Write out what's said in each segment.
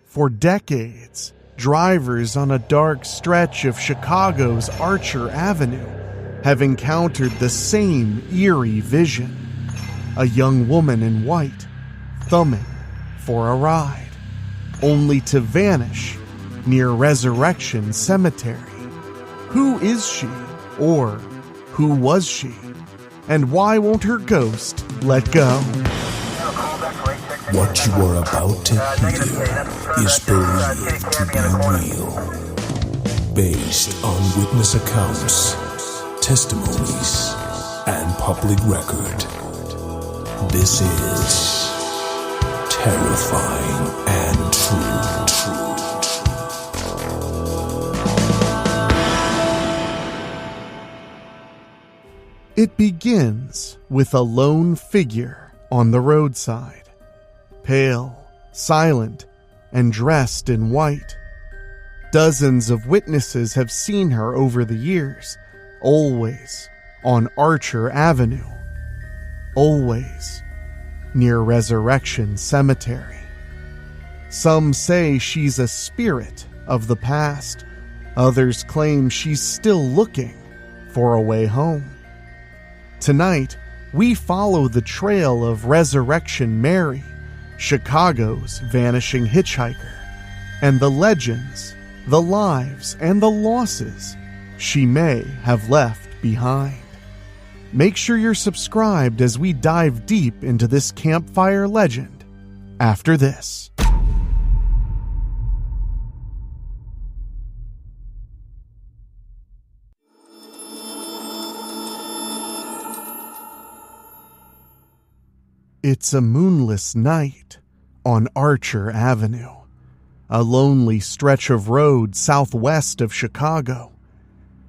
For decades, drivers on a dark stretch of Chicago's Archer Avenue have encountered the same eerie vision. A young woman in white, thumbing for a ride, only to vanish near Resurrection Cemetery. Who is she, or who was she? And why won't her ghost let go? What you are about to hear is believed to be real, based on witness accounts, testimonies, and public record. This is terrifying and true. It begins with a lone figure on the roadside, pale, silent, and dressed in white. Dozens of witnesses have seen her over the years, always on Archer Avenue, always near Resurrection Cemetery. Some say she's a spirit of the past. Others claim she's still looking for a way home. Tonight, we follow the trail of Resurrection Mary, Chicago's vanishing hitchhiker, and the legends, the lives, and the losses she may have left behind. Make sure you're subscribed as we dive deep into this campfire legend after this. It's a moonless night on Archer Avenue, a lonely stretch of road southwest of Chicago.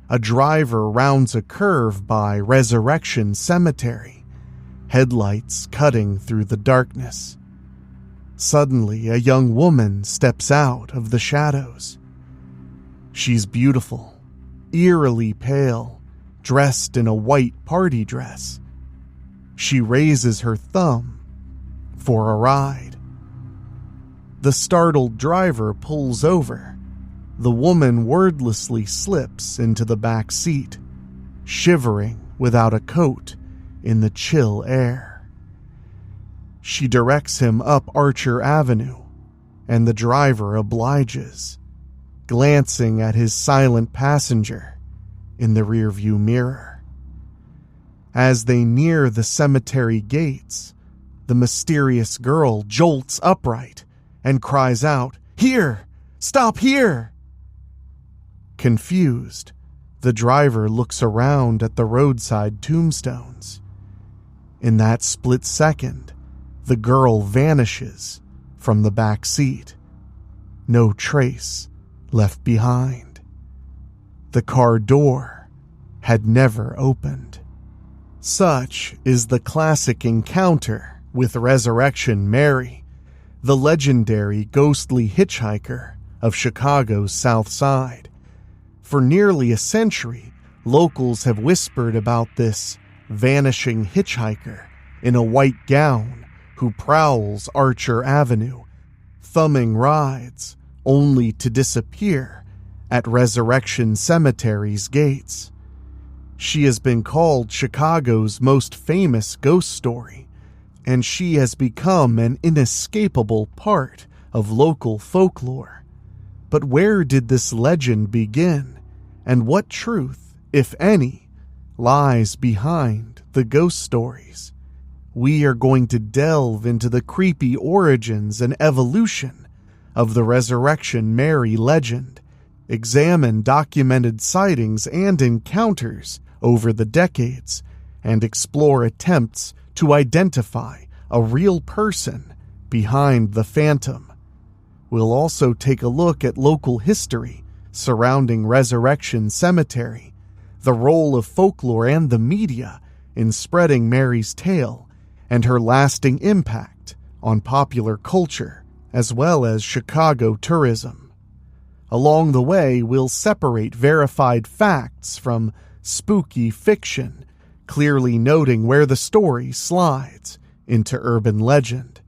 A driver rounds a curve by Resurrection Cemetery, headlights cutting through the darkness. Suddenly, a young woman steps out of the shadows. She's beautiful, eerily pale, dressed in a white party dress. She raises her thumb for a ride. The startled driver pulls over. The woman wordlessly slips into the back seat, shivering without a coat in the chill air. She directs him up Archer Avenue, and the driver obliges, glancing at his silent passenger in the rearview mirror. As they near the cemetery gates, the mysterious girl jolts upright and cries out, "Here! Stop here!" Confused, the driver looks around at the roadside tombstones. In that split second, the girl vanishes from the back seat. No trace left behind. The car door had never opened. Such is the classic encounter with Resurrection Mary, the legendary ghostly hitchhiker of Chicago's South Side. For nearly a century, locals have whispered about this vanishing hitchhiker in a white gown who prowls Archer Avenue, thumbing rides only to disappear at Resurrection Cemetery's gates. She has been called Chicago's most famous ghost story, and she has become an inescapable part of local folklore. But where did this legend begin, and what truth, if any, lies behind the ghost stories? We are going to delve into the creepy origins and evolution of the Resurrection Mary legend, examine documented sightings and encounters over the decades, and explore attempts to identify a real person behind the phantom. We'll also take a look at local history surrounding Resurrection Cemetery, the role of folklore and the media in spreading Mary's tale, and her lasting impact on popular culture as well as Chicago tourism. Along the way, we'll separate verified facts from spooky fiction, clearly noting where the story slides into urban legend.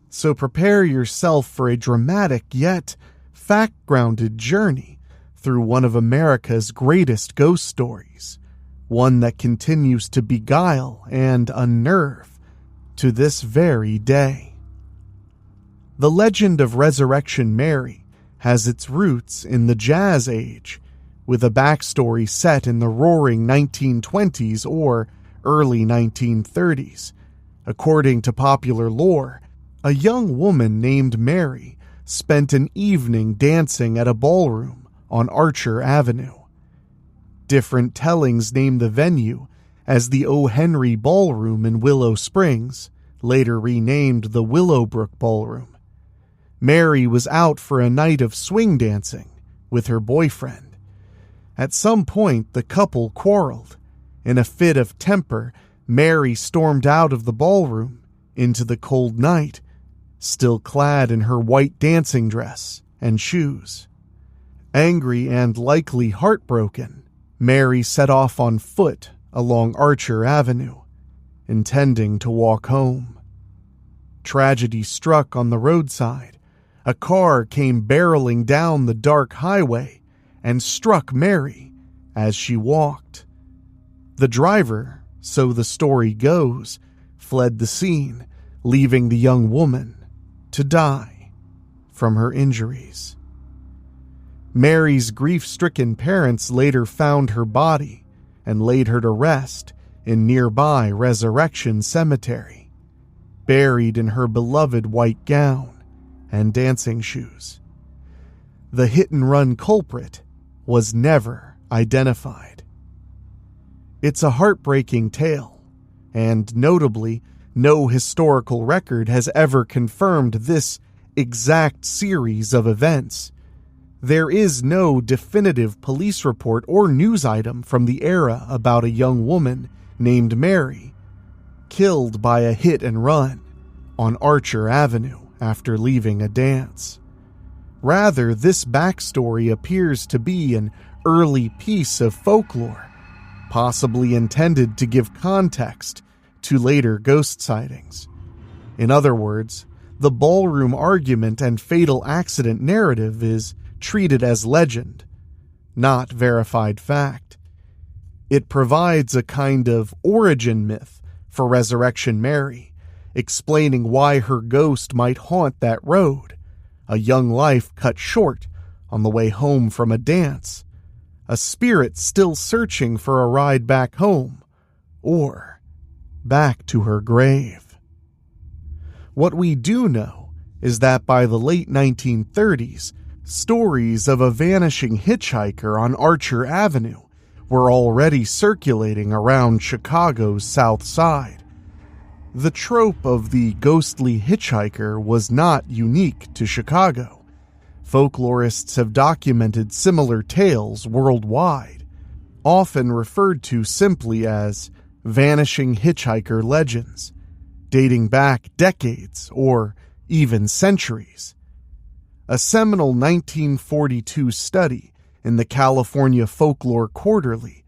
So prepare yourself for a dramatic yet fact-grounded journey through one of America's greatest ghost stories, one that continues to beguile and unnerve to this very day. The legend of Resurrection Mary has its roots in the Jazz Age, with a backstory set in the roaring 1920s or early 1930s. According to popular lore, a young woman named Mary spent an evening dancing at a ballroom on Archer Avenue. Different tellings name the venue as the O. Henry Ballroom in Willow Springs, later renamed the Willowbrook Ballroom. Mary was out for a night of swing dancing with her boyfriend. At some point, the couple quarreled. In a fit of temper, Mary stormed out of the ballroom into the cold night, still clad in her white dancing dress and shoes. Angry and likely heartbroken, Mary set off on foot along Archer Avenue, intending to walk home. Tragedy struck on the roadside. A car came barreling down the dark highway and struck Mary as she walked. The driver, so the story goes, fled the scene, leaving the young woman to die from her injuries. Mary's grief-stricken parents later found her body and laid her to rest in nearby Resurrection Cemetery, buried in her beloved white gown and dancing shoes. The hit-and-run culprit was never identified. It's a heartbreaking tale, and notably, no historical record has ever confirmed this exact series of events. There is no definitive police report or news item from the era about a young woman named Mary killed by a hit-and-run on Archer Avenue after leaving a dance. Rather, this backstory appears to be an early piece of folklore, possibly intended to give context to later ghost sightings. In other words, the ballroom argument and fatal accident narrative is treated as legend, not verified fact. It provides a kind of origin myth for Resurrection Mary, explaining why her ghost might haunt that road, a young life cut short on the way home from a dance, a spirit still searching for a ride back home, or back to her grave. What we do know is that by the late 1930s, stories of a vanishing hitchhiker on Archer Avenue were already circulating around Chicago's South Side. The trope of the ghostly hitchhiker was not unique to Chicago. Folklorists have documented similar tales worldwide, often referred to simply as vanishing hitchhiker legends, dating back decades or even centuries. A seminal 1942 study in the California Folklore Quarterly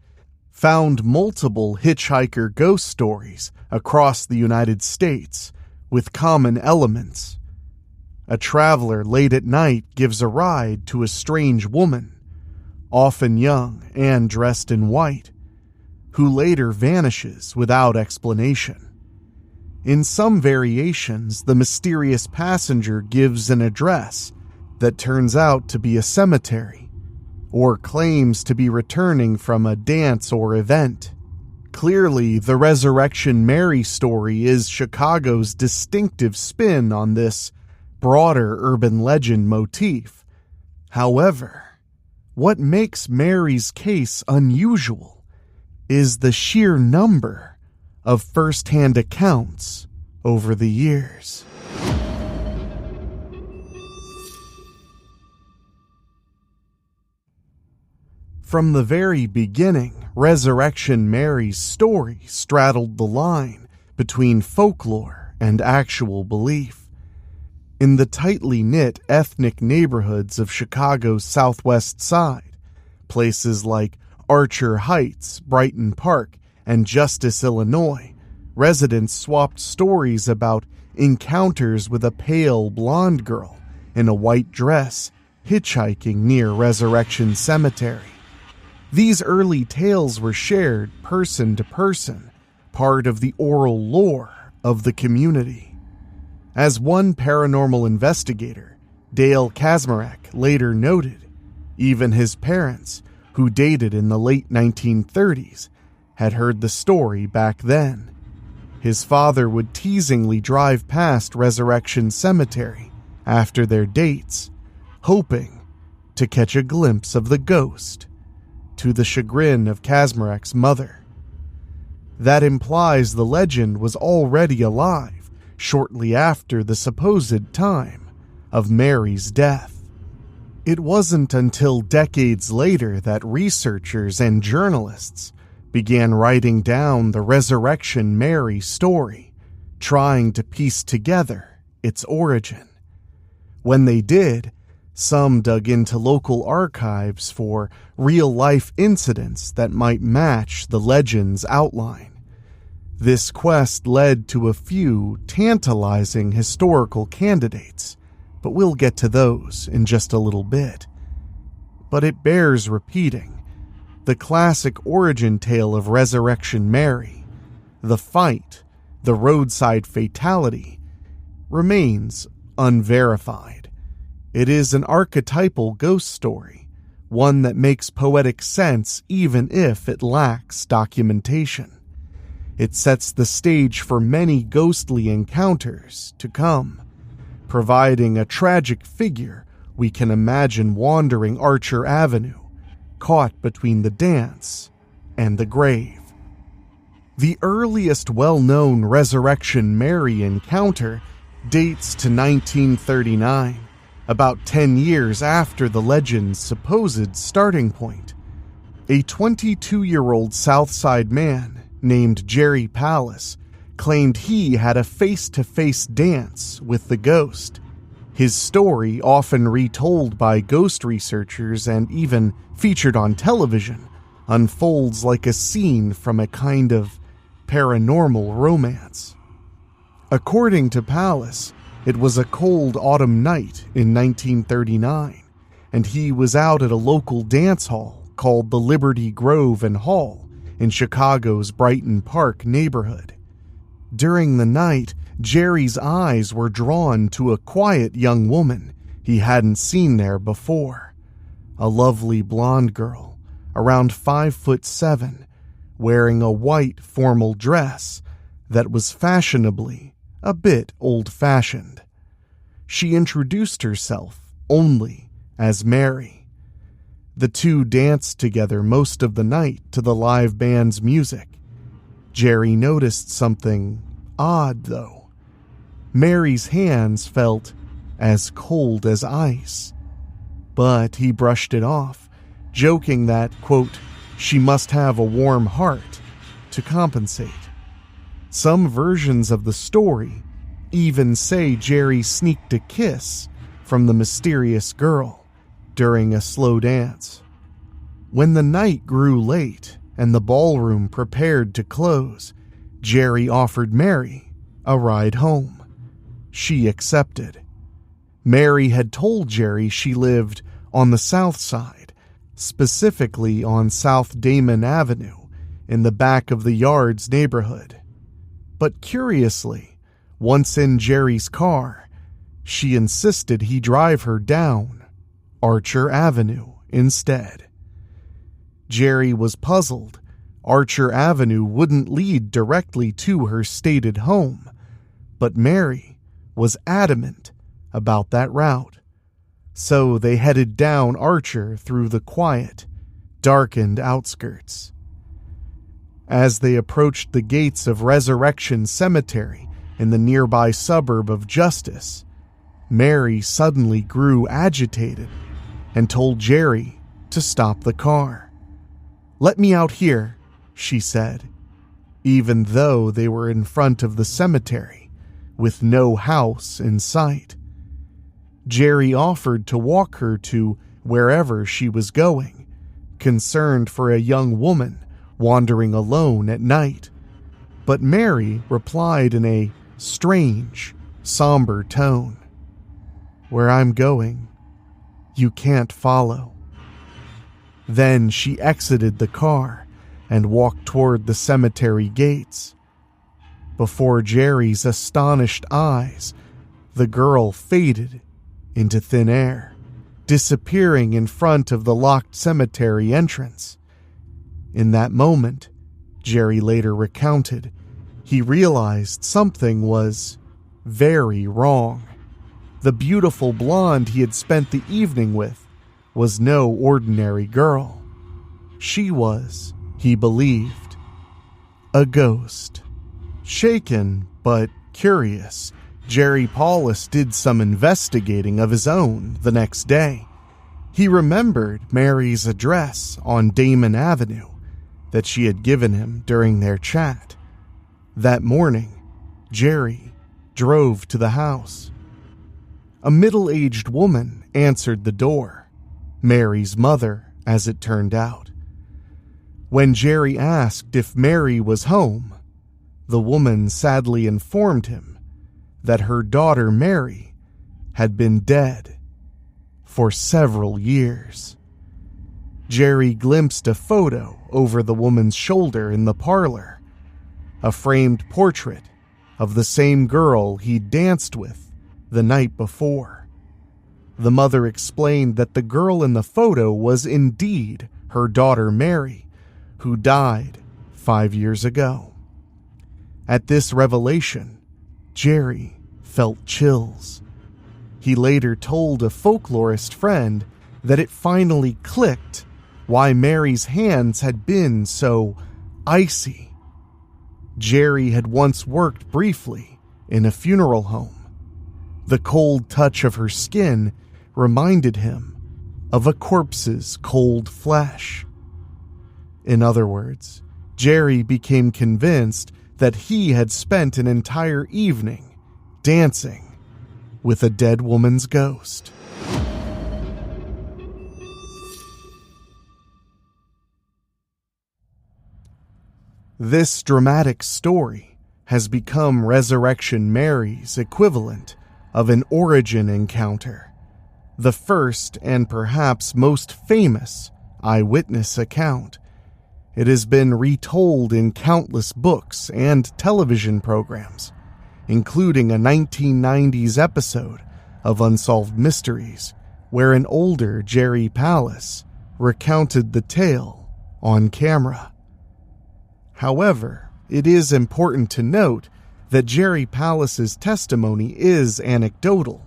found multiple hitchhiker ghost stories across the United States with common elements. A traveler late at night gives a ride to a strange woman, often young and dressed in white, who later vanishes without explanation. In some variations, the mysterious passenger gives an address that turns out to be a cemetery, or claims to be returning from a dance or event. Clearly, the Resurrection Mary story is Chicago's distinctive spin on this broader urban legend motif. However, what makes Mary's case unusual is the sheer number of first-hand accounts over the years. From the very beginning, Resurrection Mary's story straddled the line between folklore and actual belief. In the tightly knit ethnic neighborhoods of Chicago's Southwest Side, places like Archer Heights, Brighton Park, and Justice, Illinois, residents swapped stories about encounters with a pale blonde girl in a white dress hitchhiking near Resurrection Cemetery. These early tales were shared person to person, part of the oral lore of the community. As one paranormal investigator, Dale Kaczmarek, later noted, even his parents, who dated in the late 1930s, had heard the story back then. His father would teasingly drive past Resurrection Cemetery after their dates, hoping to catch a glimpse of the ghost, to the chagrin of Kaczmarek's mother. That implies the legend was already alive shortly after the supposed time of Mary's death. It wasn't until decades later that researchers and journalists began writing down the Resurrection Mary story, trying to piece together its origin. When they did, some dug into local archives for real-life incidents that might match the legend's outline. This quest led to a few tantalizing historical candidates, but we'll get to those in just a little bit. But it bears repeating. The classic origin tale of Resurrection Mary, the fight, the roadside fatality, remains unverified. It is an archetypal ghost story, one that makes poetic sense even if it lacks documentation. It sets the stage for many ghostly encounters to come, providing a tragic figure we can imagine wandering Archer Avenue, caught between the dance and the grave. The earliest well-known Resurrection Mary encounter dates to 1939, about 10 years after the legend's supposed starting point. A 22-year-old Southside man named Jerry Pallas claimed he had a face-to-face dance with the ghost. His story, often retold by ghost researchers and even featured on television, unfolds like a scene from a kind of paranormal romance. According to Pallas, it was a cold autumn night in 1939, and he was out at a local dance hall called the Liberty Grove and Hall in Chicago's Brighton Park neighborhood. During the night, Jerry's eyes were drawn to a quiet young woman he hadn't seen there before. A lovely blonde girl, around 5'7", wearing a white formal dress that was fashionably a bit old-fashioned. She introduced herself only as Mary. The two danced together most of the night to the live band's music. Jerry noticed something odd, though. Mary's hands felt as cold as ice, but he brushed it off, joking that, quote, she must have a warm heart to compensate. Some versions of the story even say Jerry sneaked a kiss from the mysterious girl during a slow dance. When the night grew late and the ballroom prepared to close, Jerry offered Mary a ride home. She accepted. Mary had told Jerry she lived on the south side, specifically on South Damon Avenue, in the back of the Yards neighborhood. But curiously, once in Jerry's car, she insisted he drive her down Archer Avenue instead. Jerry was puzzled. Archer Avenue wouldn't lead directly to her stated home, but Mary was adamant about that route. So they headed down Archer through the quiet, darkened outskirts. As they approached the gates of Resurrection Cemetery in the nearby suburb of Justice, Mary suddenly grew agitated and told Jerry to stop the car. "Let me out here," she said, even though they were in front of the cemetery with no house in sight. Jerry offered to walk her to wherever she was going, concerned for a young woman wandering alone at night. But Mary replied in a strange, somber tone. "Where I'm going, you can't follow." Then she exited the car and walked toward the cemetery gates. Before Jerry's astonished eyes, the girl faded into thin air, disappearing in front of the locked cemetery entrance. In that moment, Jerry later recounted, he realized something was very wrong. The beautiful blonde he had spent the evening with was no ordinary girl. She was, he believed, a ghost. Shaken but curious, Jerry Paulus did some investigating of his own the next day. He remembered Mary's address on Damon Avenue that she had given him during their chat. That morning, Jerry drove to the house. A middle-aged woman answered the door, Mary's mother, as it turned out. When Jerry asked if Mary was home, the woman sadly informed him that her daughter Mary had been dead for several years. Jerry glimpsed a photo over the woman's shoulder in the parlor, a framed portrait of the same girl he'd danced with the night before. The mother explained that the girl in the photo was indeed her daughter Mary, who died 5 years ago. At this revelation, Jerry felt chills. He later told a folklorist friend that it finally clicked why Mary's hands had been so icy. Jerry had once worked briefly in a funeral home. The cold touch of her skin reminded him of a corpse's cold flesh. In other words, Jerry became convinced that he had spent an entire evening dancing with a dead woman's ghost. This dramatic story has become Resurrection Mary's equivalent of an origin encounter, the first and perhaps most famous eyewitness account. It has been retold in countless books and television programs, including a 1990s episode of Unsolved Mysteries, where an older Jerry Paulus recounted the tale on camera. However, it is important to note that Jerry Paulus's testimony is anecdotal.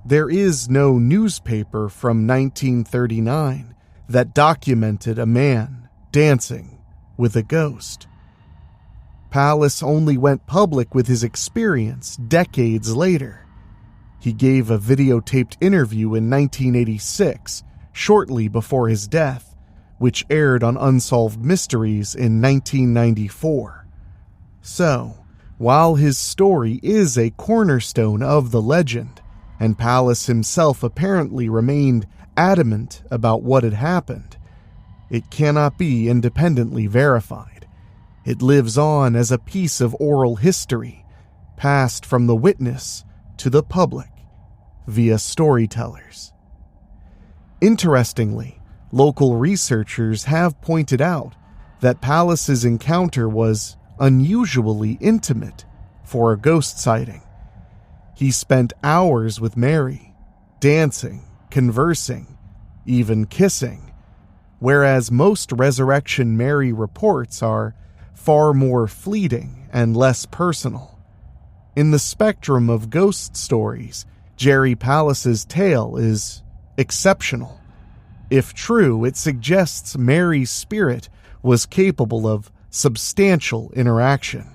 There is no newspaper from 1939 that documented a man dancing with a ghost. Paulus only went public with his experience decades later. He gave a videotaped interview in 1986, shortly before his death, which aired on Unsolved Mysteries in 1994. So, while his story is a cornerstone of the legend, and Paulus himself apparently remained adamant about what had happened, it cannot be independently verified. It lives on as a piece of oral history, passed from the witness to the public via storytellers. Interestingly, local researchers have pointed out that Paulus's encounter was unusually intimate for a ghost sighting. He spent hours with Mary, dancing, conversing, even kissing, whereas most Resurrection Mary reports are far more fleeting and less personal. In the spectrum of ghost stories, Jerry Paulus's tale is exceptional. If true, it suggests Mary's spirit was capable of substantial interaction,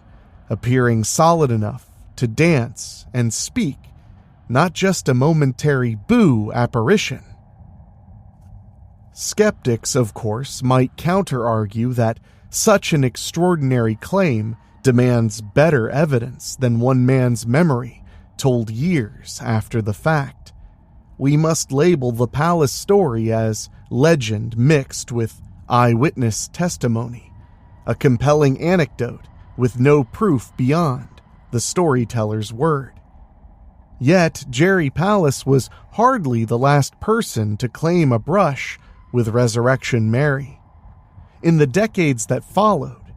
appearing solid enough to dance and speak, not just a momentary boo apparition. Skeptics, of course, might counter-argue that such an extraordinary claim demands better evidence than one man's memory told years after the fact. We must label the Paulus story as legend mixed with eyewitness testimony, a compelling anecdote with no proof beyond the storyteller's word. Yet, Jerry Pallas was hardly the last person to claim a brush with Resurrection Mary. In the decades that followed,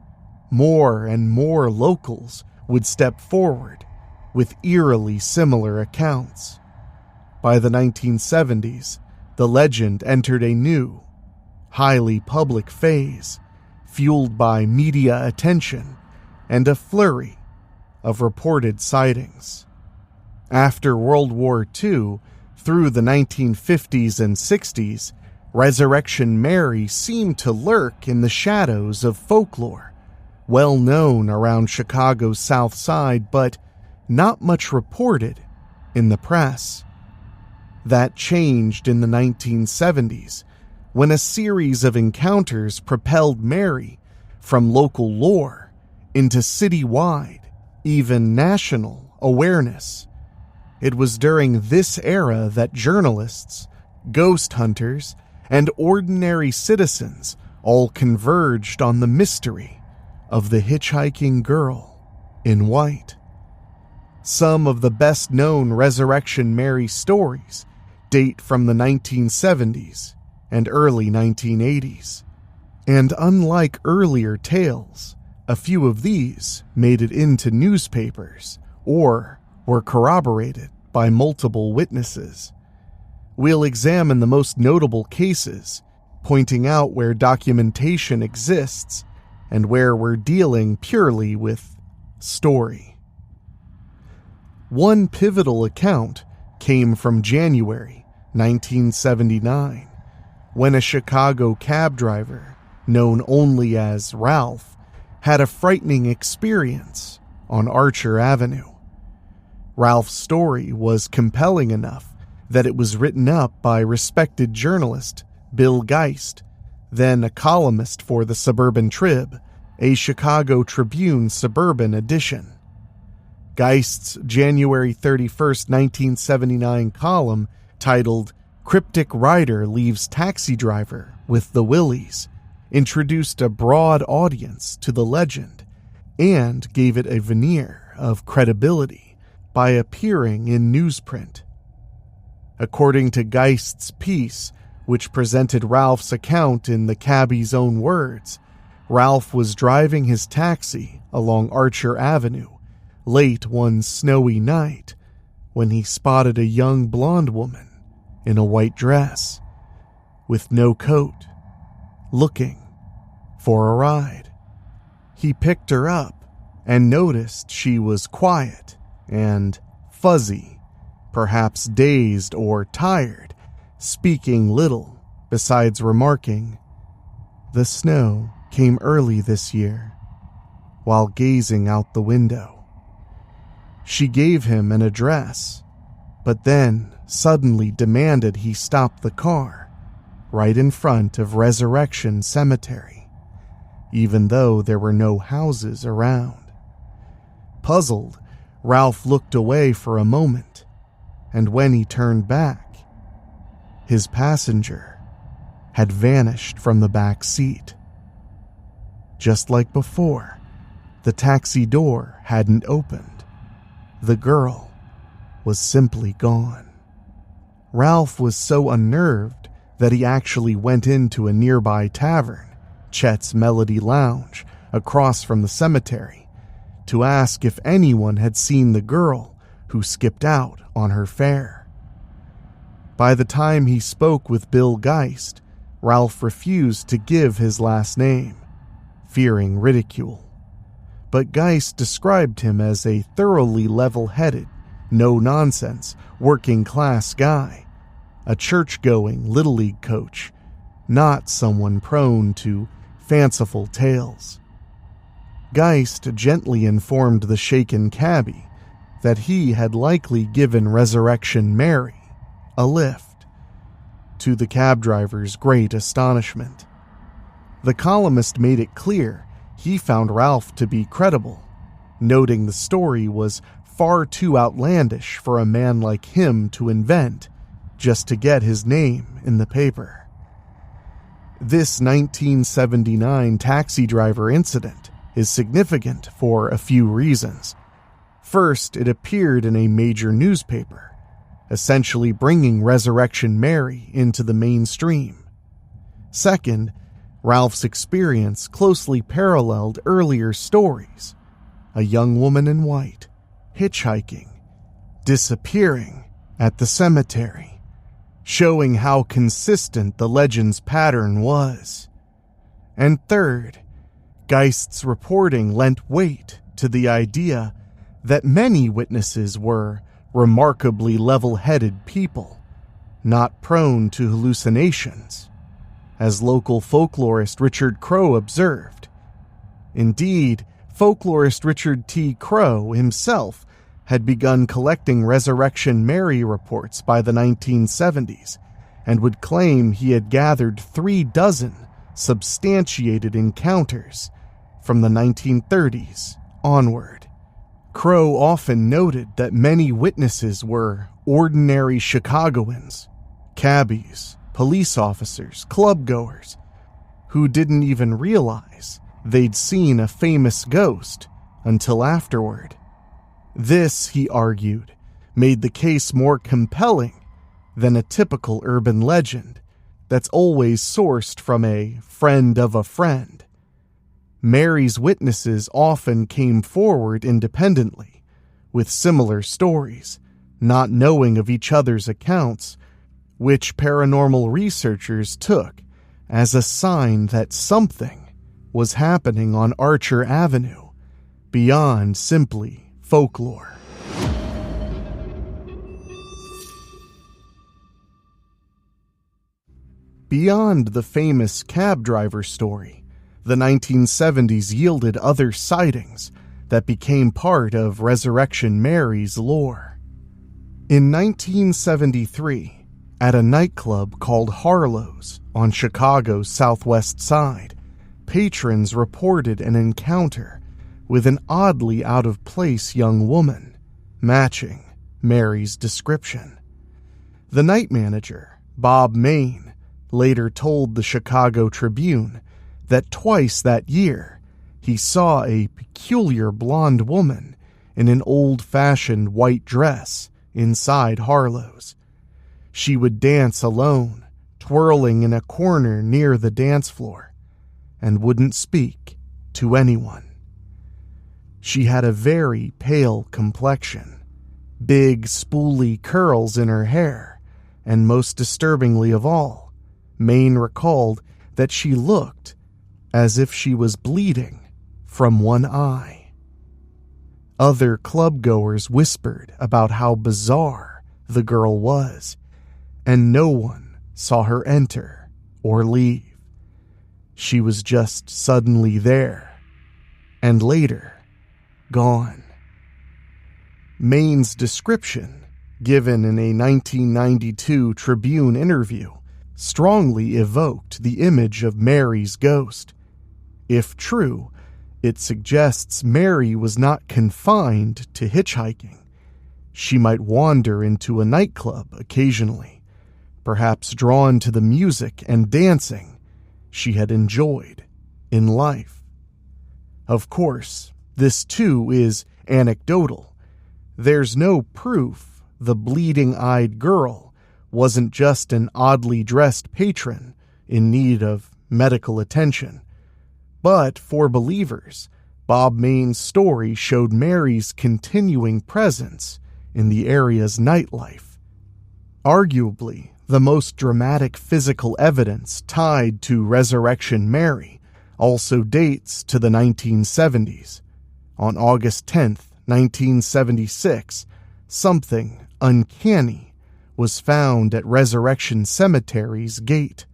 more and more locals would step forward with eerily similar accounts. By the 1970s, the legend entered a new, highly public phase, fueled by media attention and a flurry of reported sightings. After World War II, through the 1950s and 60s, Resurrection Mary seemed to lurk in the shadows of folklore, well known around Chicago's South Side, but not much reported in the press. That changed in the 1970s, when a series of encounters propelled Mary from local lore into citywide, even national awareness. It was during this era that journalists, ghost hunters, and ordinary citizens all converged on the mystery of the hitchhiking girl in white. Some of the best-known Resurrection Mary stories date from the 1970s and early 1980s. And unlike earlier tales, a few of these made it into newspapers or were corroborated by multiple witnesses. We'll examine the most notable cases, pointing out where documentation exists and where we're dealing purely with story. One pivotal account came from January 1979, when a Chicago cab driver, known only as Ralph, had a frightening experience on Archer Avenue. Ralph's story was compelling enough that it was written up by respected journalist Bill Geist, then a columnist for the Suburban Trib, a Chicago Tribune suburban edition. Geist's January 31, 1979 column, titled "Cryptic Rider Leaves Taxi Driver with the Willies," introduced a broad audience to the legend and gave it a veneer of credibility by appearing in newsprint. According to Geist's piece, which presented Ralph's account in the cabbie's own words, Ralph was driving his taxi along Archer Avenue late one snowy night when he spotted a young blonde woman in a white dress with no coat, looking for a ride. He picked her up and noticed she was quiet and fuzzy, perhaps dazed or tired, speaking little besides remarking, "The snow came early this year," while gazing out the window. She gave him an address, but then suddenly demanded he stop the car right in front of Resurrection Cemetery, even though there were no houses around. Puzzled, Ralph looked away for a moment, and when he turned back, his passenger had vanished from the back seat. Just like before, the taxi door hadn't opened. The girl was simply gone. Ralph was so unnerved that he actually went into a nearby tavern, Chet's Melody Lounge, across from the cemetery, to ask if anyone had seen the girl who skipped out on her fare. By the time he spoke with Bill Geist, Ralph refused to give his last name, fearing ridicule. But Geist described him as a thoroughly level-headed, no-nonsense, working-class guy, a church-going Little League coach, not someone prone to fanciful tales. Geist gently informed the shaken cabbie that he had likely given Resurrection Mary a lift, to the cab driver's great astonishment. The columnist made it clear he found Ralph to be credible, noting the story was far too outlandish for a man like him to invent just to get his name in the paper. This 1979 taxi driver incident is significant for a few reasons. First, it appeared in a major newspaper, essentially bringing Resurrection Mary into the mainstream. Second, Ralph's experience closely paralleled earlier stories. A young woman in white, hitchhiking, disappearing at the cemetery, showing how consistent the legend's pattern was. And third, Geist's reporting lent weight to the idea that many witnesses were remarkably level-headed people, not prone to hallucinations, as local folklorist Richard Crow observed. Indeed, folklorist Richard T. Crow himself had begun collecting Resurrection Mary reports by the 1970s and would claim he had gathered 36 substantiated encounters from the 1930s onward. Crow often noted that many witnesses were ordinary Chicagoans, cabbies, police officers, clubgoers, who didn't even realize they'd seen a famous ghost until afterward. This, he argued, made the case more compelling than a typical urban legend that's always sourced from a friend of a friend. Mary's witnesses often came forward independently, with similar stories, not knowing of each other's accounts, which paranormal researchers took as a sign that something was happening on Archer Avenue, beyond simply folklore. Beyond the famous cab driver story, the 1970s yielded other sightings that became part of Resurrection Mary's lore. In 1973, at a nightclub called Harlow's on Chicago's southwest side, patrons reported an encounter with an oddly out-of-place young woman, matching Mary's description. The night manager, Bob Main, later told the Chicago Tribune that twice that year he saw a peculiar blonde woman in an old-fashioned white dress inside Harlow's. She would dance alone, twirling in a corner near the dance floor, and wouldn't speak to anyone. She had a very pale complexion, big spoolie curls in her hair, and most disturbingly of all, Maine recalled that she looked as if she was bleeding from one eye. Other clubgoers whispered about how bizarre the girl was, and no one saw her enter or leave. She was just suddenly there, and later, gone. Maine's description, given in a 1992 Tribune interview, strongly evoked the image of Mary's ghost. If true, it suggests Mary was not confined to hitchhiking. She might wander into a nightclub occasionally, perhaps drawn to the music and dancing she had enjoyed in life. Of course, this too is anecdotal. There's no proof the bleeding-eyed girl wasn't just an oddly dressed patron in need of medical attention. But for believers, Bob Main's story showed Mary's continuing presence in the area's nightlife. Arguably, the most dramatic physical evidence tied to Resurrection Mary also dates to the 1970s. On August 10th, 1976, something uncanny was found at Resurrection Cemetery's gate.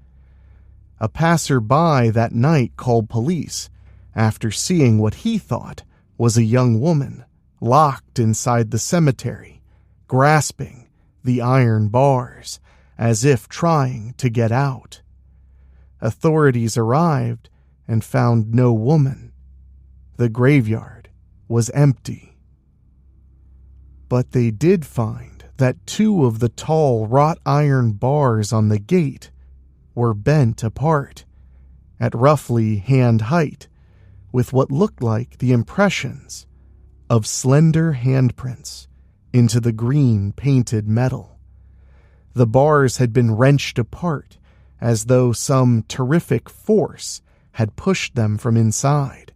A passerby that night called police after seeing what he thought was a young woman locked inside the cemetery, grasping the iron bars as if trying to get out. Authorities arrived and found no woman. The graveyard was empty. But they did find that 2 of the tall wrought iron bars on the gate were bent apart at roughly hand height, with what looked like the impressions of slender handprints into the green painted metal. The bars had been wrenched apart as though some terrific force had pushed them from inside.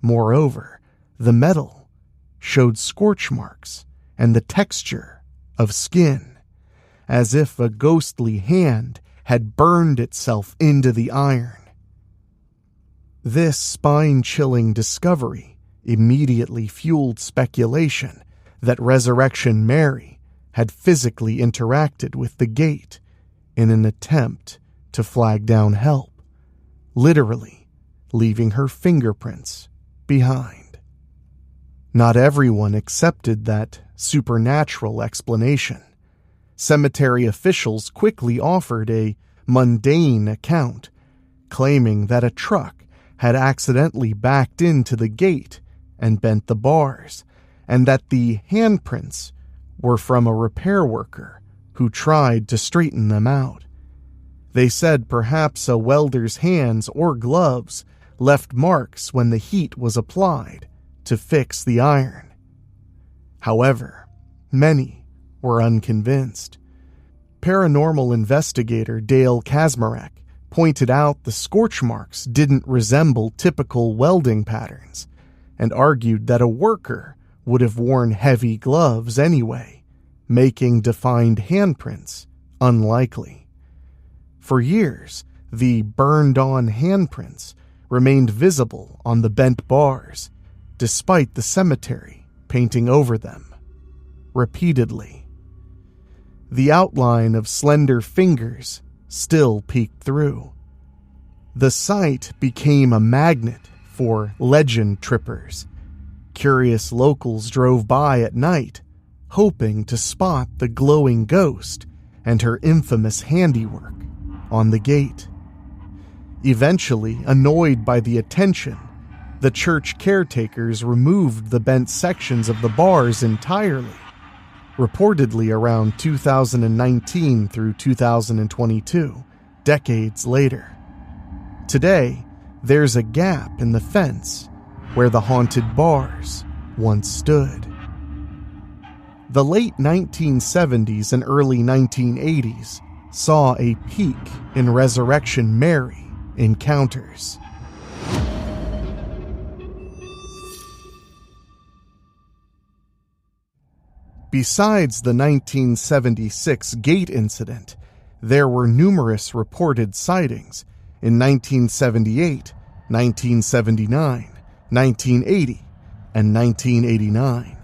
Moreover, the metal showed scorch marks and the texture of skin, as if a ghostly hand had burned itself into the iron. This spine-chilling discovery immediately fueled speculation that Resurrection Mary had physically interacted with the gate in an attempt to flag down help, literally leaving her fingerprints behind. Not everyone accepted that supernatural explanation. Cemetery officials quickly offered a mundane account, claiming that a truck had accidentally backed into the gate and bent the bars, and that the handprints were from a repair worker who tried to straighten them out. They said perhaps a welder's hands or gloves left marks when the heat was applied to fix the iron. However, many were unconvinced. Paranormal investigator Dale Kazmarek pointed out the scorch marks didn't resemble typical welding patterns, and argued that a worker would have worn heavy gloves anyway, making defined handprints unlikely. For years, the burned-on handprints remained visible on the bent bars, despite the cemetery painting over them repeatedly. The outline of slender fingers still peeked through. The site became a magnet for legend trippers. Curious locals drove by at night, hoping to spot the glowing ghost and her infamous handiwork on the gate. Eventually, annoyed by the attention, the church caretakers removed the bent sections of the bars entirely, reportedly around 2019 through 2022, decades later. Today, there's a gap in the fence where the haunted bars once stood. The late 1970s and early 1980s saw a peak in Resurrection Mary encounters. Besides the 1976 gate incident, there were numerous reported sightings in 1978, 1979, 1980, and 1989,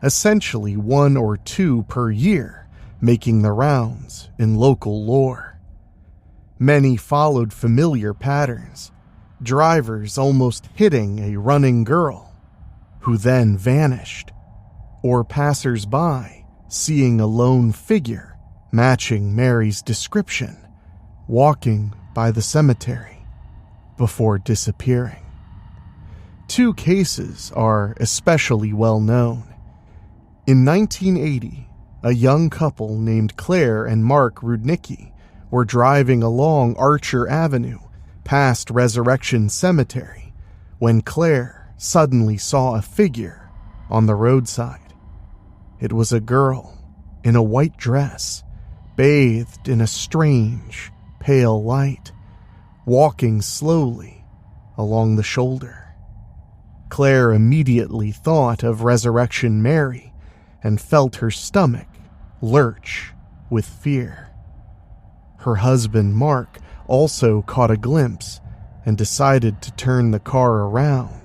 essentially one or two per year, making the rounds in local lore. Many followed familiar patterns, drivers almost hitting a running girl, who then vanished, or passers-by seeing a lone figure matching Mary's description, walking by the cemetery before disappearing. Two cases are especially well known. In 1980, a young couple named Claire and Mark Rudnicki were driving along Archer Avenue past Resurrection Cemetery when Claire suddenly saw a figure on the roadside. It was a girl in a white dress, bathed in a strange, pale light, walking slowly along the shoulder. Claire immediately thought of Resurrection Mary and felt her stomach lurch with fear. Her husband, Mark, also caught a glimpse and decided to turn the car around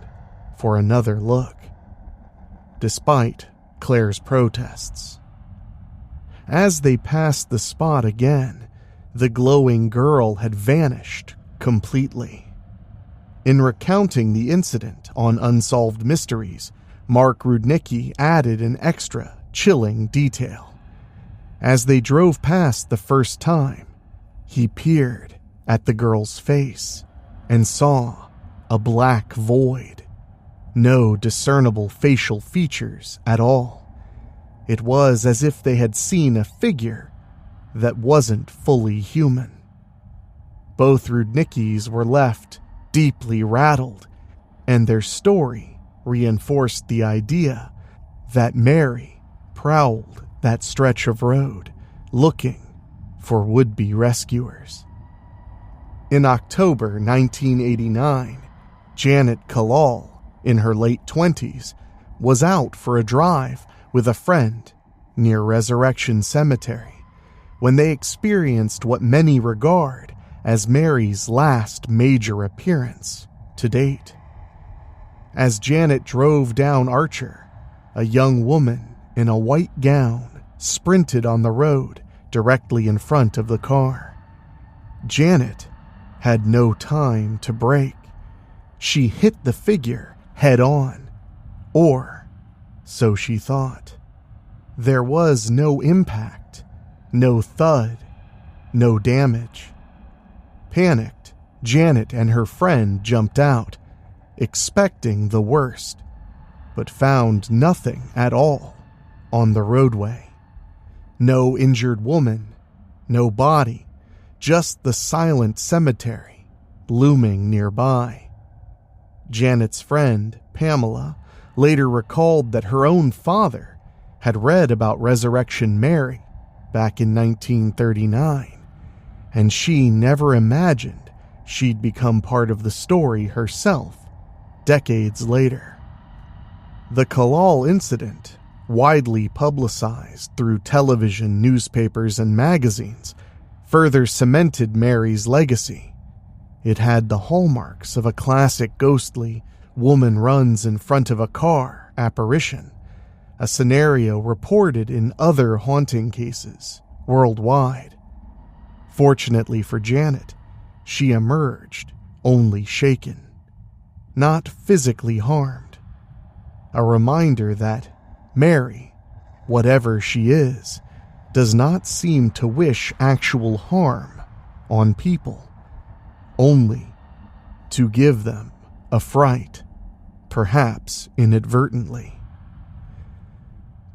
for another look, despite Claire's protests. As they passed the spot again, the glowing girl had vanished completely. In recounting the incident on Unsolved Mysteries, Mark Rudnicki added an extra chilling detail. As they drove past the first time, he peered at the girl's face and saw a black void. No discernible facial features at all. It was as if they had seen a figure that wasn't fully human. Both Rudnickis were left deeply rattled, and their story reinforced the idea that Mary prowled that stretch of road looking for would-be rescuers. In October 1989, Janet Kalal, in her late 20s, was out for a drive with a friend near Resurrection Cemetery when they experienced what many regard as Mary's last major appearance to date. As Janet drove down Archer, a young woman in a white gown sprinted on the road directly in front of the car. Janet had no time to brake. She hit the figure head on, or so she thought. There was no impact, no thud, no damage. Panicked, Janet and her friend jumped out, expecting the worst, but found nothing at all on the roadway. No injured woman, no body, just the silent cemetery looming nearby. Janet's friend, Pamela, later recalled that her own father had read about Resurrection Mary back in 1939, and she never imagined she'd become part of the story herself decades later. The Kalal incident, widely publicized through television, newspapers, and magazines, further cemented Mary's legacy. It had the hallmarks of a classic ghostly, woman runs in front of a car apparition, a scenario reported in other haunting cases worldwide. Fortunately for Janet, she emerged only shaken, not physically harmed. A reminder that Mary, whatever she is, does not seem to wish actual harm on people, only to give them a fright, perhaps inadvertently.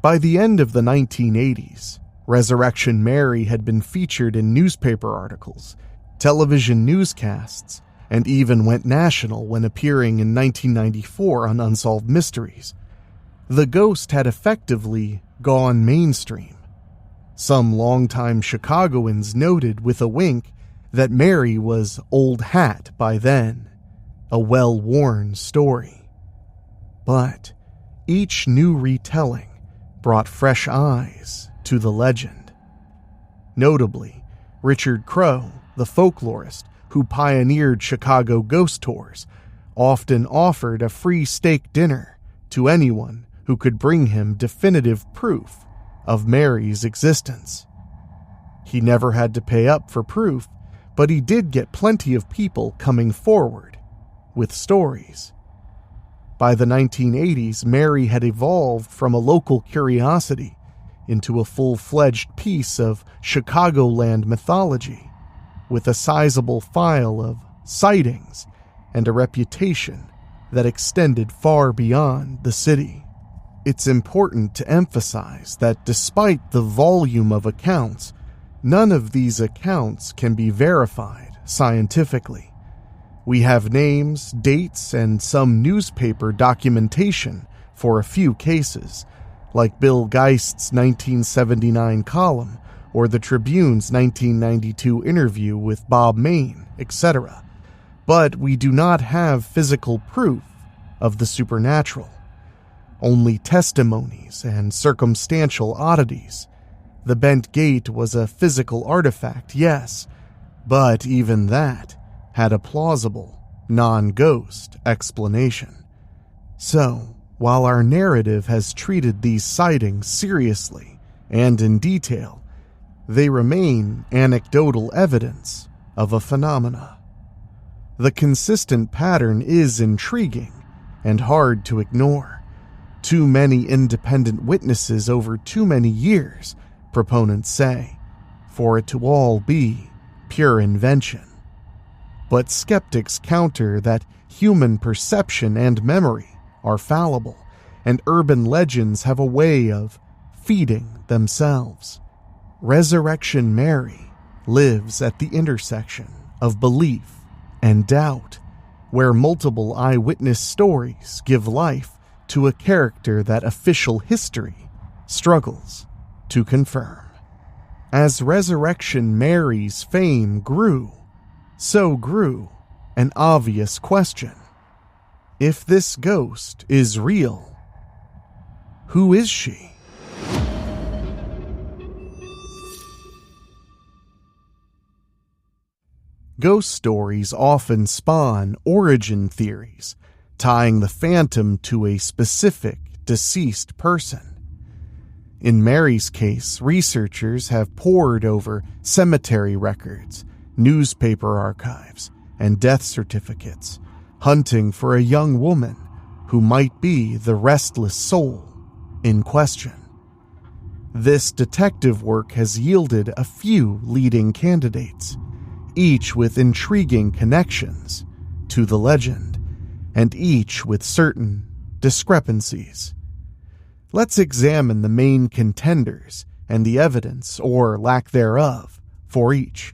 By the end of the 1980s, Resurrection Mary had been featured in newspaper articles, television newscasts, and even went national when appearing in 1994 on Unsolved Mysteries. The ghost had effectively gone mainstream. Some longtime Chicagoans noted with a wink that Mary was old hat by then, a well-worn story. But each new retelling brought fresh eyes to the legend. Notably, Richard Crowe, the folklorist who pioneered Chicago ghost tours, often offered a free steak dinner to anyone who could bring him definitive proof of Mary's existence. He never had to pay up for proof, but he did get plenty of people coming forward with stories. By the 1980s, Mary had evolved from a local curiosity into a full-fledged piece of Chicagoland mythology, with a sizable file of sightings and a reputation that extended far beyond the city. It's important to emphasize that despite the volume of accounts, none of these accounts can be verified scientifically. We have names, dates, and some newspaper documentation for a few cases, like Bill Geist's 1979 column or the Tribune's 1992 interview with Bob Mayne, etc. But we do not have physical proof of the supernatural. Only testimonies and circumstantial oddities. The bent gate was a physical artifact, yes, but even that had a plausible, non-ghost explanation. So, while our narrative has treated these sightings seriously and in detail, they remain anecdotal evidence of a phenomena. The consistent pattern is intriguing and hard to ignore. Too many independent witnesses over too many years, proponents say, for it to all be pure invention. But skeptics counter that human perception and memory are fallible, and urban legends have a way of feeding themselves. Resurrection Mary lives at the intersection of belief and doubt, where multiple eyewitness stories give life to a character that official history struggles to confirm. As Resurrection Mary's fame grew, so grew an obvious question. If this ghost is real, who is she? Ghost stories often spawn origin theories, tying the phantom to a specific deceased person. In Mary's case, researchers have pored over cemetery records, newspaper archives, and death certificates, hunting for a young woman who might be the restless soul in question. This detective work has yielded a few leading candidates, each with intriguing connections to the legend, and each with certain discrepancies. Let's examine the main contenders and the evidence, or lack thereof, for each.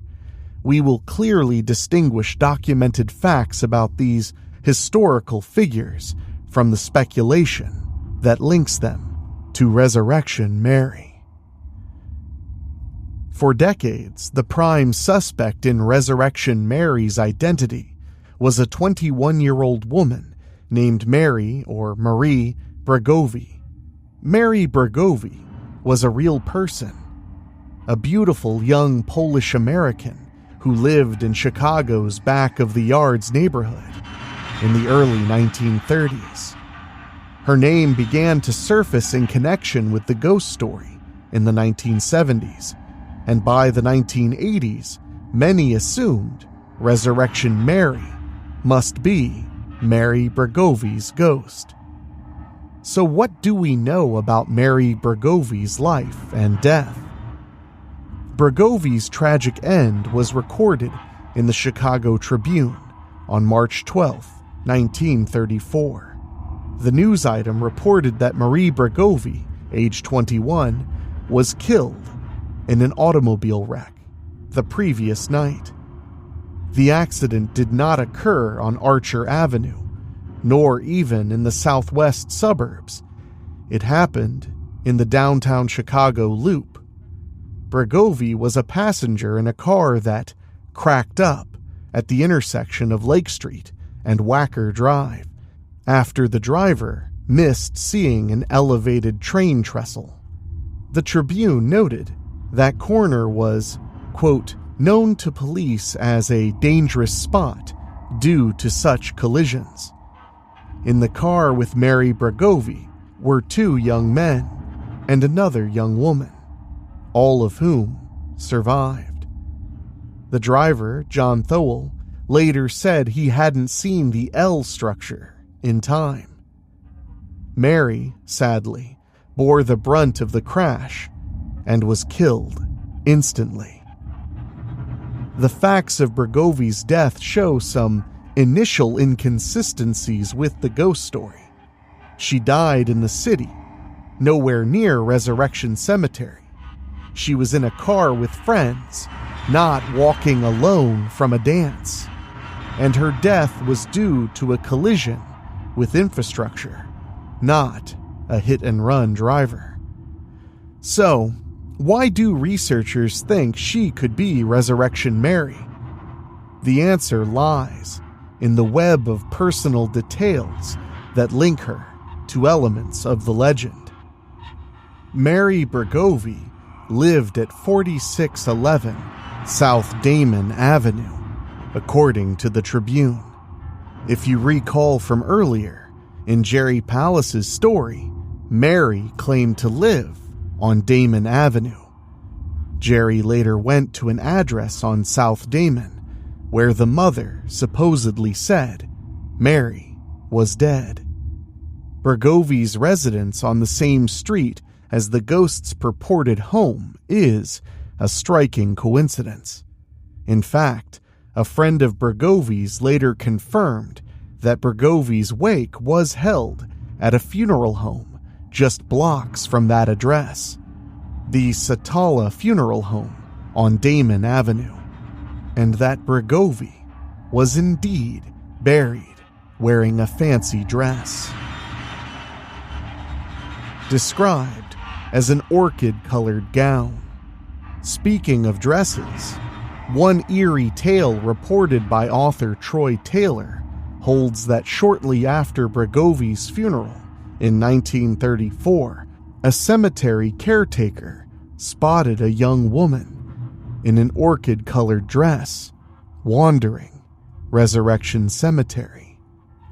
We will clearly distinguish documented facts about these historical figures from the speculation that links them to Resurrection Mary. For decades, the prime suspect in Resurrection Mary's identity was a 21-year-old woman named Mary, or Marie Bregovy. Mary Bregovy was a real person, a beautiful young Polish American who lived in Chicago's back of the yards neighborhood in the early 1930s. Her name began to surface in connection with the ghost story in the 1970s, and by the 1980s, many assumed Resurrection Mary must be Mary Bregovy's ghost. So what do we know about Mary Bregovy's life and death? Bregovy's tragic end was recorded in the Chicago Tribune on March 12, 1934. The news item reported that Marie Bregovy, age 21, was killed in an automobile wreck the previous night. The accident did not occur on Archer Avenue, nor even in the southwest suburbs. It happened in the downtown Chicago Loop. Bregovy was a passenger in a car that cracked up at the intersection of Lake Street and Wacker Drive after the driver missed seeing an elevated train trestle. The Tribune noted that corner was, quote, known to police as a dangerous spot due to such collisions. In the car with Mary Bregovy were 2 young men and another young woman, all of whom survived. The driver, John Thowell, later said he hadn't seen the L structure in time. Mary, sadly, bore the brunt of the crash and was killed instantly. The facts of Bregovy's death show some initial inconsistencies with the ghost story. She died in the city, nowhere near Resurrection Cemetery. She was in a car with friends, not walking alone from a dance. And her death was due to a collision with infrastructure, not a hit-and-run driver. So, why do researchers think she could be Resurrection Mary? The answer lies in the web of personal details that link her to elements of the legend. Mary Bregovy lived at 4611 South Damon Avenue, according to the Tribune. If you recall from earlier, in Jerry Palace's story, Mary claimed to live on Damon Avenue. Jerry later went to an address on South Damon, where the mother supposedly said Mary was dead. Bregovy's residence on the same street as the ghost's purported home is a striking coincidence. In fact, a friend of Bregovy's later confirmed that Bregovy's wake was held at a funeral home just blocks from that address, the Satala Funeral Home on Damon Avenue, and that Bregovy was indeed buried wearing a fancy dress. described as an orchid-colored gown. Speaking of dresses, one eerie tale reported by author Troy Taylor holds that shortly after Bregovy's funeral in 1934, a cemetery caretaker spotted a young woman in an orchid-colored dress wandering Resurrection Cemetery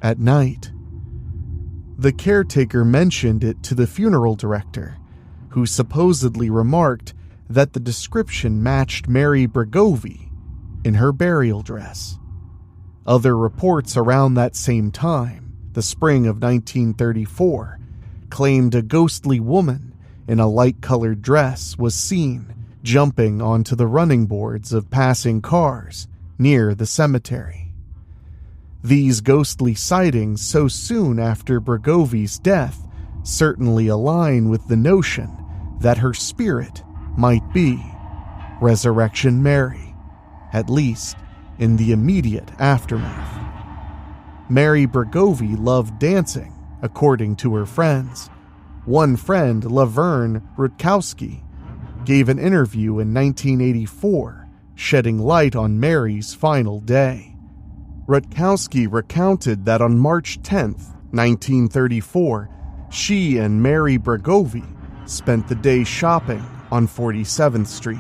at night. The caretaker mentioned it to the funeral director, who supposedly remarked that the description matched Mary Bregovy in her burial dress. Other reports around that same time, the spring of 1934, claimed a ghostly woman in a light-colored dress was seen jumping onto the running boards of passing cars near the cemetery. These ghostly sightings so soon after Bregovy's death certainly align with the notion that her spirit might be Resurrection Mary, at least in the immediate aftermath. Mary Bregovy loved dancing, according to her friends. One friend, Laverne Rutkowski, gave an interview in 1984, shedding light on Mary's final day. Rutkowski recounted that on March 10, 1934, she and Mary Bregovy spent the day shopping on 47th Street.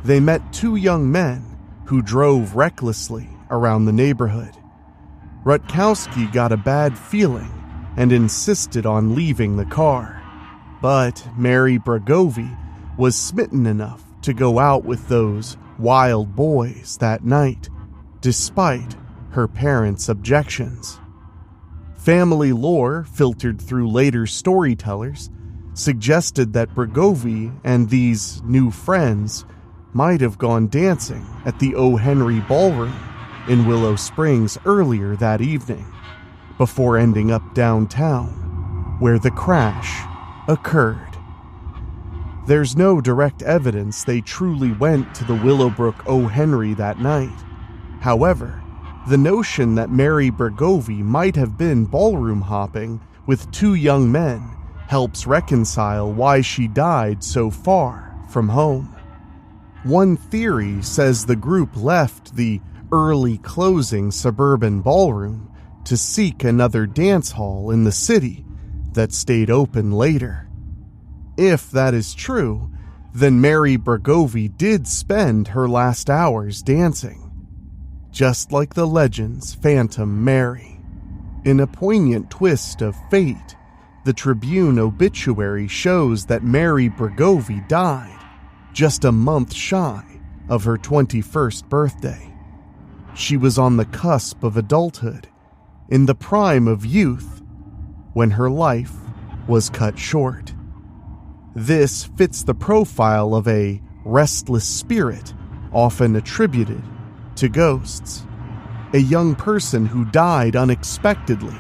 They met two young men who drove recklessly around the neighborhood. Rutkowski got a bad feeling and insisted on leaving the car, but Mary Bregovy was smitten enough to go out with those wild boys that night, despite her parents' objections. Family lore, filtered through later storytellers, suggested that Bregovy and these new friends might have gone dancing at the O. Henry Ballroom in Willow Springs earlier that evening, before ending up downtown, where the crash occurred. There's no direct evidence they truly went to the Willowbrook O. Henry that night. However, the notion that Mary Bregovy might have been ballroom hopping with two young men helps reconcile why she died so far from home. One theory says the group left the early closing suburban ballroom to seek another dance hall in the city that stayed open later. If that is true, then Mary Bregovy did spend her last hours dancing, just like the legend's Phantom Mary. In a poignant twist of fate, the Tribune obituary shows that Mary Bregovy died just a month shy of her 21st birthday. She was on the cusp of adulthood, in the prime of youth, when her life was cut short. This fits the profile of a restless spirit often attributed to ghosts. A young person who died unexpectedly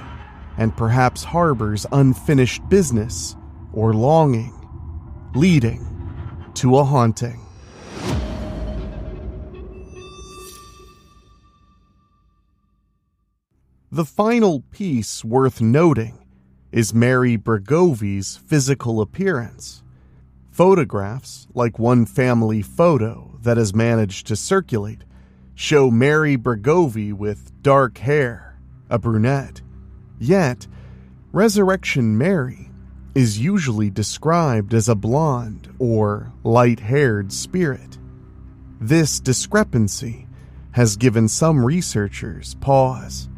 and perhaps harbors unfinished business or longing, leading to a haunting. The final piece worth noting is Mary Bregovy's physical appearance. Photographs, like one family photo that has managed to circulate, show Mary Bregovy with dark hair, a brunette. Yet, Resurrection Mary is usually described as a blonde or light-haired spirit. This discrepancy has given some researchers pause.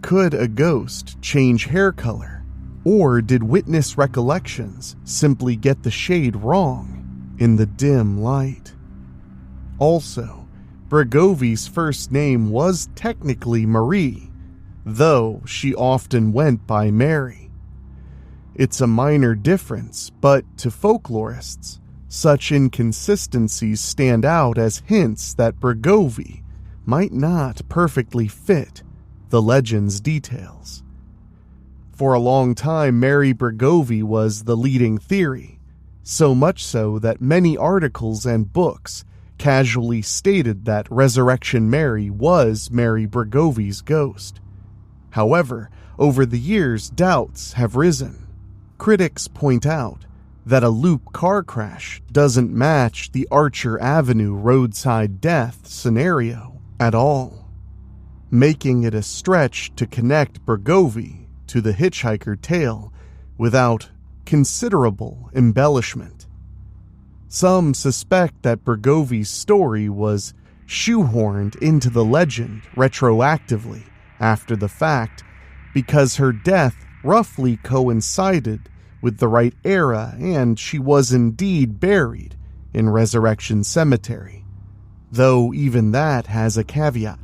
Could a ghost change hair color, or did witness recollections simply get the shade wrong in the dim light? Also, Bregovy's first name was technically Marie, though she often went by Mary. It's a minor difference, but to folklorists, such inconsistencies stand out as hints that Bregovy might not perfectly fit the legend's details. For a long time, Mary Bregovy was the leading theory, so much so that many articles and books casually stated that Resurrection Mary was Mary Bregovy's ghost. However, over the years, doubts have risen. Critics point out that a loop car crash doesn't match the Archer Avenue roadside death scenario at all, making it a stretch to connect Bregovy to the Hitchhiker tale without considerable embellishment. Some suspect that Bregovy's story was shoehorned into the legend retroactively after the fact because her death roughly coincided with the right era and she was indeed buried in Resurrection Cemetery, though even that has a caveat.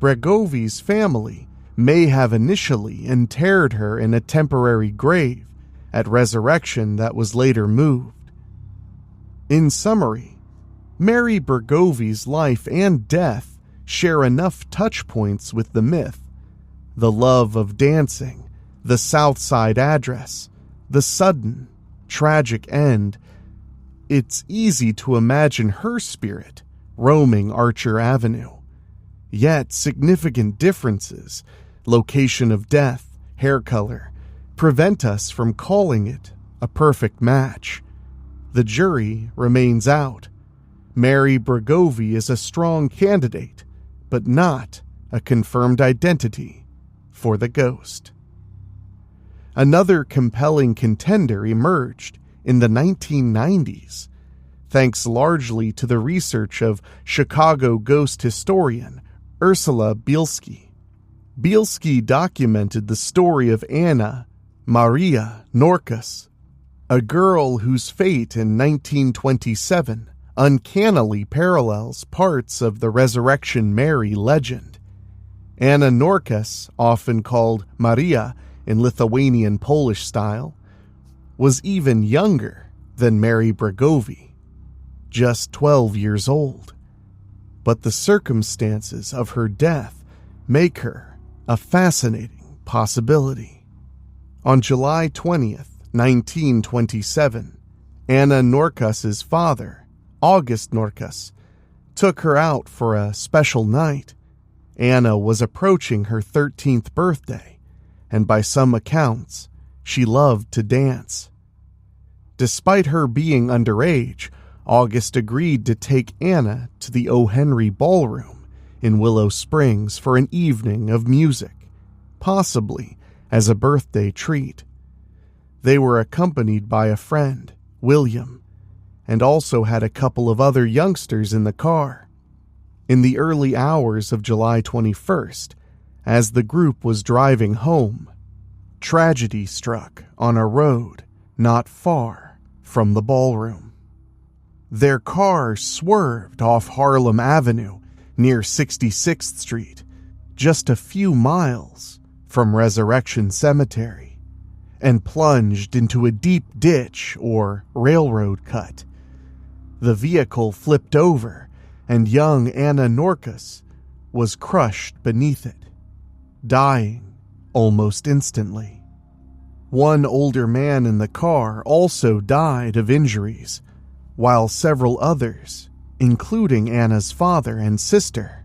Bregovy's family may have initially interred her in a temporary grave at Resurrection that was later moved. In summary, Mary Bregovy's life and death share enough touch points with the myth: the love of dancing, the Southside address, the sudden, tragic end. It's easy to imagine her spirit roaming Archer Avenue. Yet significant differences, location of death, hair color, prevent us from calling it a perfect match. The jury remains out. Mary Bregovy is a strong candidate, but not a confirmed identity for the ghost. Another compelling contender emerged in the 1990s, thanks largely to the research of Chicago ghost historian Ursula Bielski. Bielski documented the story of Anna Maria Norkus, a girl whose fate in 1927 uncannily parallels parts of the Resurrection Mary legend. Anna Norkus, often called Maria in Lithuanian Polish style, was even younger than Mary Bregovy, just 12 years old. But the circumstances of her death make her a fascinating possibility. On July 20th, 1927, Anna Norkus's father, August Norkus, took her out for a special night. Anna was approaching her 13th birthday, and by some accounts, she loved to dance. Despite her being underage, August agreed to take Anna to the O. Henry Ballroom in Willow Springs for an evening of music, possibly as a birthday treat. They were accompanied by a friend, William, and also had a couple of other youngsters in the car. In the early hours of July 21st, as the group was driving home, tragedy struck on a road not far from the ballroom. Their car swerved off Harlem Avenue near 66th Street, just a few miles from Resurrection Cemetery, and plunged into a deep ditch or railroad cut. The vehicle flipped over, and young Anna Norkus was crushed beneath it, dying almost instantly. One older man in the car also died of injuries, while several others, including Anna's father and sister,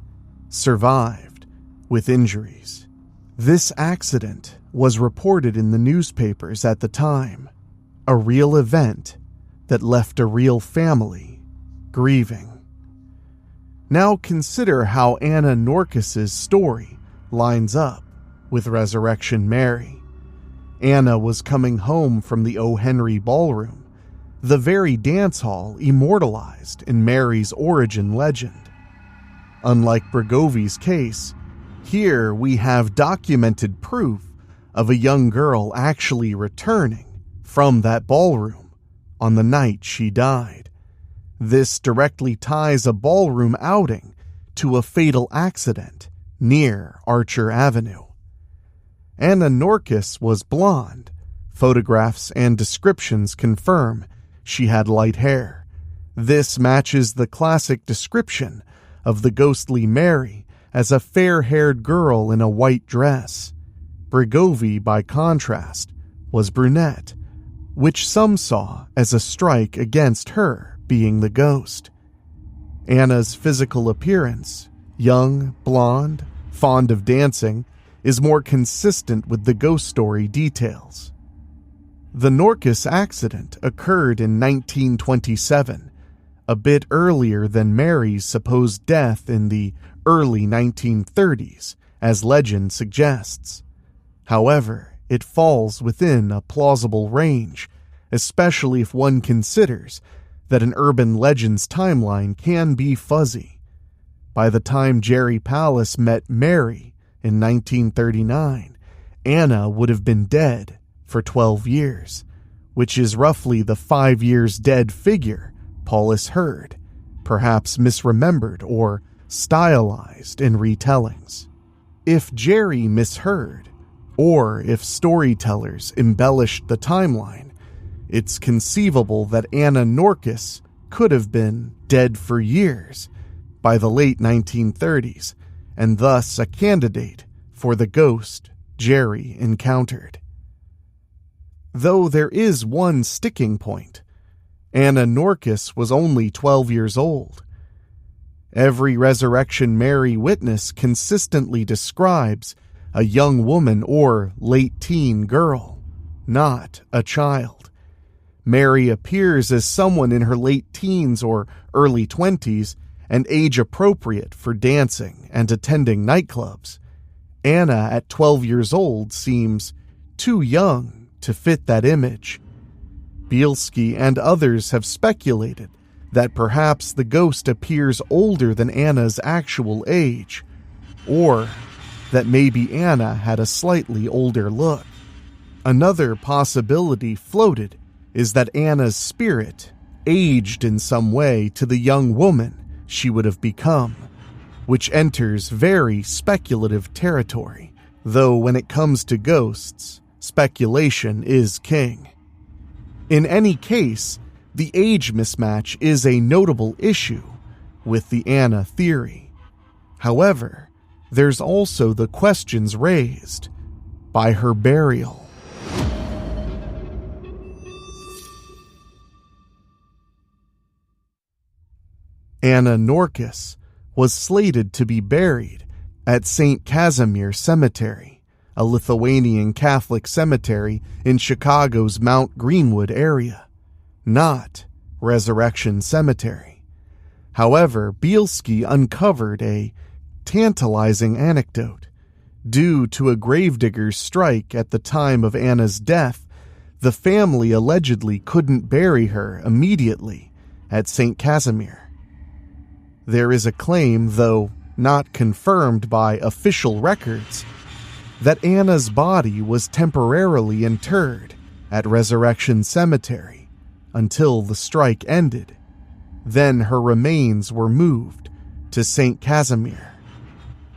survived with injuries. This accident was reported in the newspapers at the time, a real event that left a real family grieving. Now consider how Anna Norkus's story lines up with Resurrection Mary. Anna was coming home from the O. Henry Ballroom, the very dance hall immortalized in Mary's origin legend. Unlike Bregovy's case, here we have documented proof of a young girl actually returning from that ballroom on the night she died. This directly ties a ballroom outing to a fatal accident near Archer Avenue. Anna Norkus was blonde. Photographs and descriptions confirm she had light hair. This matches the classic description of the ghostly Mary as a fair-haired girl in a white dress. Bregovy, by contrast, was brunette, which some saw as a strike against her being the ghost. Anna's physical appearance, young, blonde, fond of dancing, is more consistent with the ghost story details. The Norkus accident occurred in 1927, a bit earlier than Mary's supposed death in the early 1930s, as legend suggests. However, it falls within a plausible range, especially if one considers that an urban legend's timeline can be fuzzy. By the time Jerry Pallas met Mary in 1939, Anna would have been dead for 12 years, which is roughly the 5 years dead figure Paulus heard, perhaps misremembered or stylized in retellings. If Jerry misheard, or if storytellers embellished the timeline, it's conceivable that Anna Norkus could have been dead for years by the late 1930s, and thus a candidate for the ghost Jerry encountered. Though there is one sticking point. Anna Norkus was only 12 years old. Every Resurrection Mary witness consistently describes a young woman or late teen girl, not a child. Mary appears as someone in her late teens or early 20s and age appropriate for dancing and attending nightclubs. Anna at 12 years old seems too young to fit that image. Bielski and others have speculated that perhaps the ghost appears older than Anna's actual age, or that maybe Anna had a slightly older look. Another possibility floated is that Anna's spirit aged in some way to the young woman she would have become, which enters very speculative territory, though when it comes to ghosts, speculation is king. In any case, the age mismatch is a notable issue with the Anna theory. However, there's also the questions raised by her burial. Anna Norkus was slated to be buried at St. Casimir Cemetery, a Lithuanian Catholic cemetery in Chicago's Mount Greenwood area, not Resurrection Cemetery. However, Bielski uncovered a tantalizing anecdote. Due to a gravedigger's strike at the time of Anna's death, the family allegedly couldn't bury her immediately at St. Casimir. There is a claim, though not confirmed by official records, that Anna's body was temporarily interred at Resurrection Cemetery until the strike ended. Then her remains were moved to St. Casimir.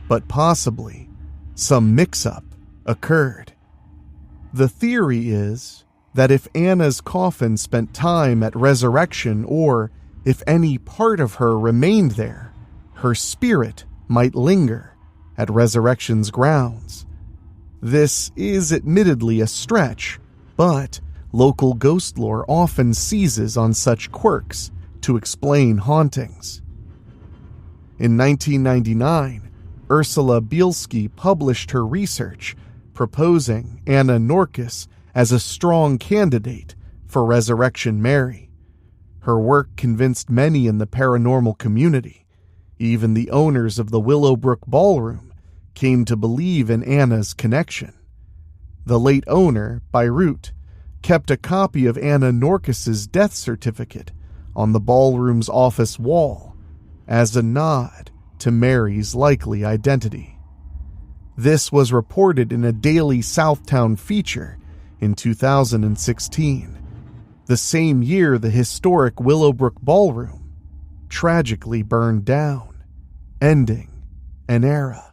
But possibly some mix-up occurred. The theory is that if Anna's coffin spent time at Resurrection, or if any part of her remained there, her spirit might linger at Resurrection's grounds. This is admittedly a stretch, but local ghost lore often seizes on such quirks to explain hauntings. In 1999, Ursula Bielski published her research proposing Anna Norkus as a strong candidate for Resurrection Mary. Her work convinced many in the paranormal community. Even the owners of the Willowbrook Ballroom came to believe in Anna's connection. The late owner, Beirut, kept a copy of Anna Norkus's death certificate on the ballroom's office wall as a nod to Mary's likely identity. This was reported in a daily Southtown feature in 2016, the same year the historic Willowbrook Ballroom tragically burned down, ending an era.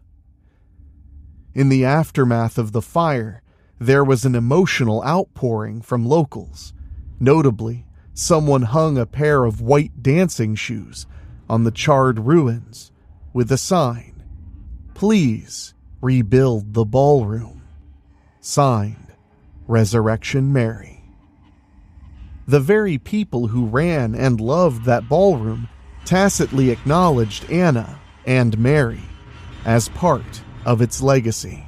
In the aftermath of the fire, there was an emotional outpouring from locals. Notably, someone hung a pair of white dancing shoes on the charred ruins with a sign, "Please rebuild the ballroom." Signed, Resurrection Mary. The very people who ran and loved that ballroom tacitly acknowledged Anna and Mary as part of its legacy.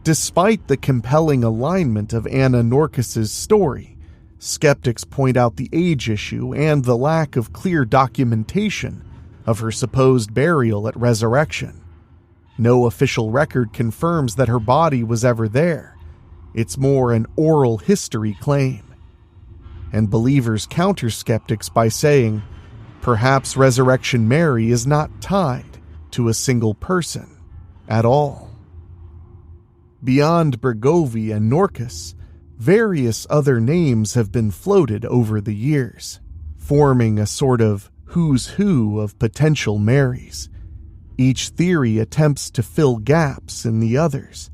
Despite the compelling alignment of Anna Norkus's story, skeptics point out the age issue and the lack of clear documentation of her supposed burial at resurrection. No official record confirms that her body was ever there. It's more an oral history claim. And believers counter skeptics by saying, perhaps Resurrection Mary is not tied to a single person at all. Beyond Bregovy and Norkus, various other names have been floated over the years, forming a sort of who's who of potential Marys. Each theory attempts to fill gaps in the others,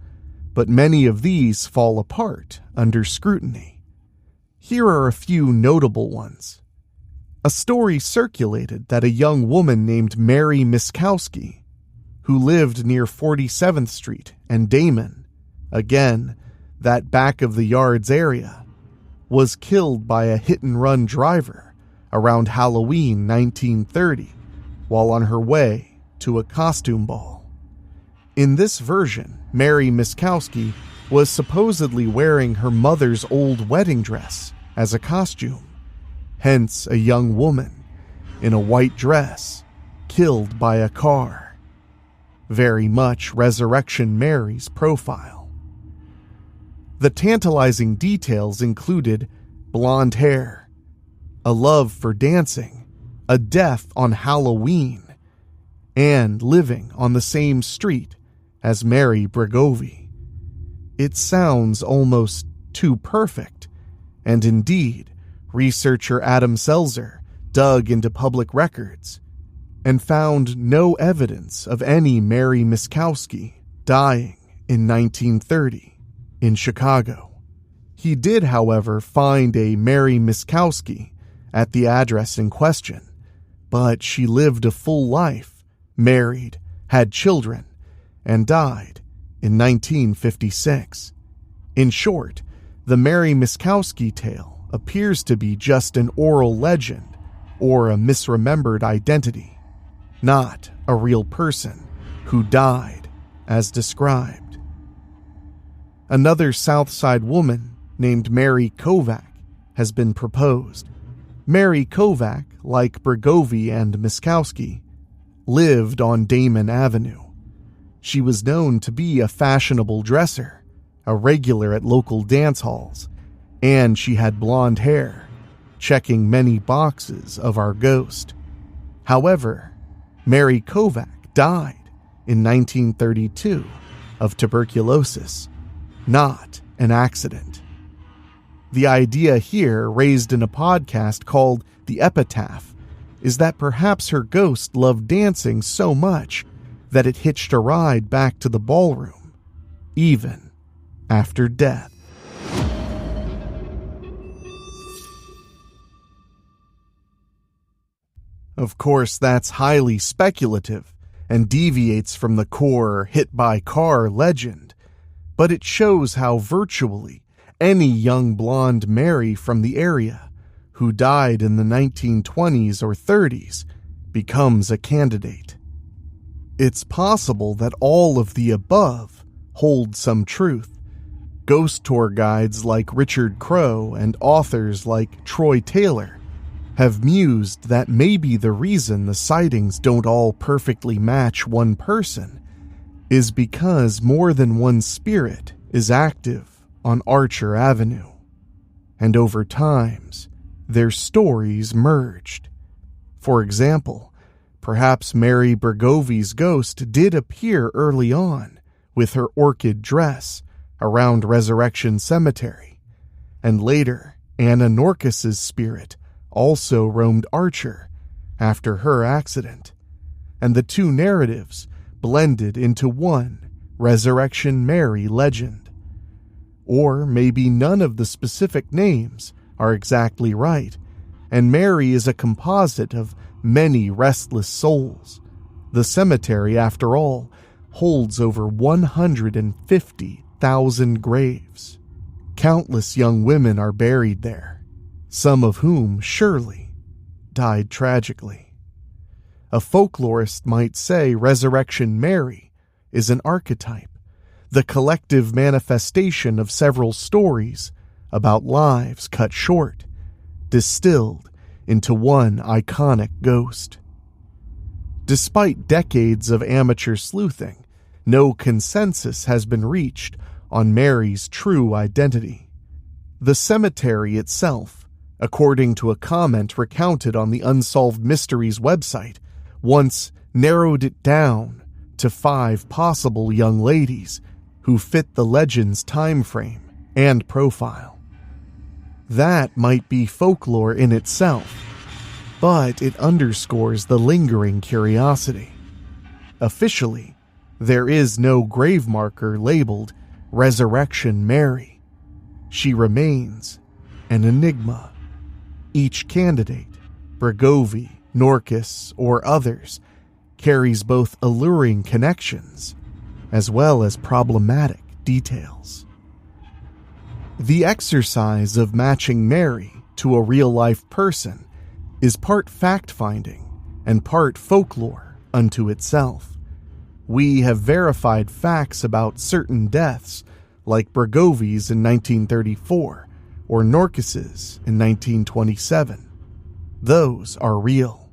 but many of these fall apart under scrutiny. Here are a few notable ones. A story circulated that a young woman named Mary Bregovy, who lived near 47th Street and Damon, again, that back of the yards area, was killed by a hit-and-run driver around Halloween 1930 while on her way to a costume ball. In this version, Mary Bregovy was supposedly wearing her mother's old wedding dress as a costume, hence a young woman in a white dress killed by a car. Very much Resurrection Mary's profile. The tantalizing details included blonde hair, a love for dancing, a death on Halloween, and living on the same street as Mary Bregovy. It sounds almost too perfect, and indeed, researcher Adam Selzer dug into public records and found no evidence of any Mary Bregovy dying in 1930 in Chicago. He did, however, find a Mary Bregovy at the address in question, but she lived a full life, married, had children, and died in 1956. In short, the Mary Bregovy tale appears to be just an oral legend or a misremembered identity, not a real person who died as described. Another South Side woman named Mary Kovac has been proposed. Mary Kovac, like Bregovy and Bregovy, lived on Damon Avenue. She was known to be a fashionable dresser, a regular at local dance halls, and she had blonde hair, checking many boxes of our ghost. However, Mary Kovac died in 1932 of tuberculosis, not an accident. The idea here, raised in a podcast called The Epitaph, is that perhaps her ghost loved dancing so much that it hitched a ride back to the ballroom, even after death. Of course, that's highly speculative and deviates from the core hit-by-car legend, but it shows how virtually any young blonde Mary from the area who died in the 1920s or 30s becomes a candidate. It's possible that all of the above hold some truth. Ghost tour guides like Richard Crow and authors like Troy Taylor have mused that maybe the reason the sightings don't all perfectly match one person is because more than one spirit is active on Archer Avenue, and over times, their stories merged. For example, perhaps Mary Bregovy's ghost did appear early on with her orchid dress around Resurrection Cemetery, and later Anna Norkus's spirit also roamed Archer after her accident, and the two narratives blended into one Resurrection Mary legend. Or maybe none of the specific names are exactly right, and Mary is a composite of many restless souls. The cemetery, after all, holds over 150,000 graves. Countless young women are buried there, some of whom surely died tragically. A folklorist might say Resurrection Mary is an archetype, the collective manifestation of several stories about lives cut short, distilled into one iconic ghost. Despite decades of amateur sleuthing, no consensus has been reached on Mary's true identity. The cemetery itself, according to a comment recounted on the Unsolved Mysteries website, once narrowed it down to 5 possible young ladies who fit the legend's time frame and profile. That might be folklore in itself, but it underscores the lingering curiosity. Officially, there is no grave marker labeled Resurrection Mary. She remains an enigma. Each candidate, Bregovy, Norkus, or others, carries both alluring connections as well as problematic details. The exercise of matching Mary to a real-life person is part fact-finding and part folklore unto itself. We have verified facts about certain deaths, like Bregovy's in 1934 or Norkus's in 1927. Those are real.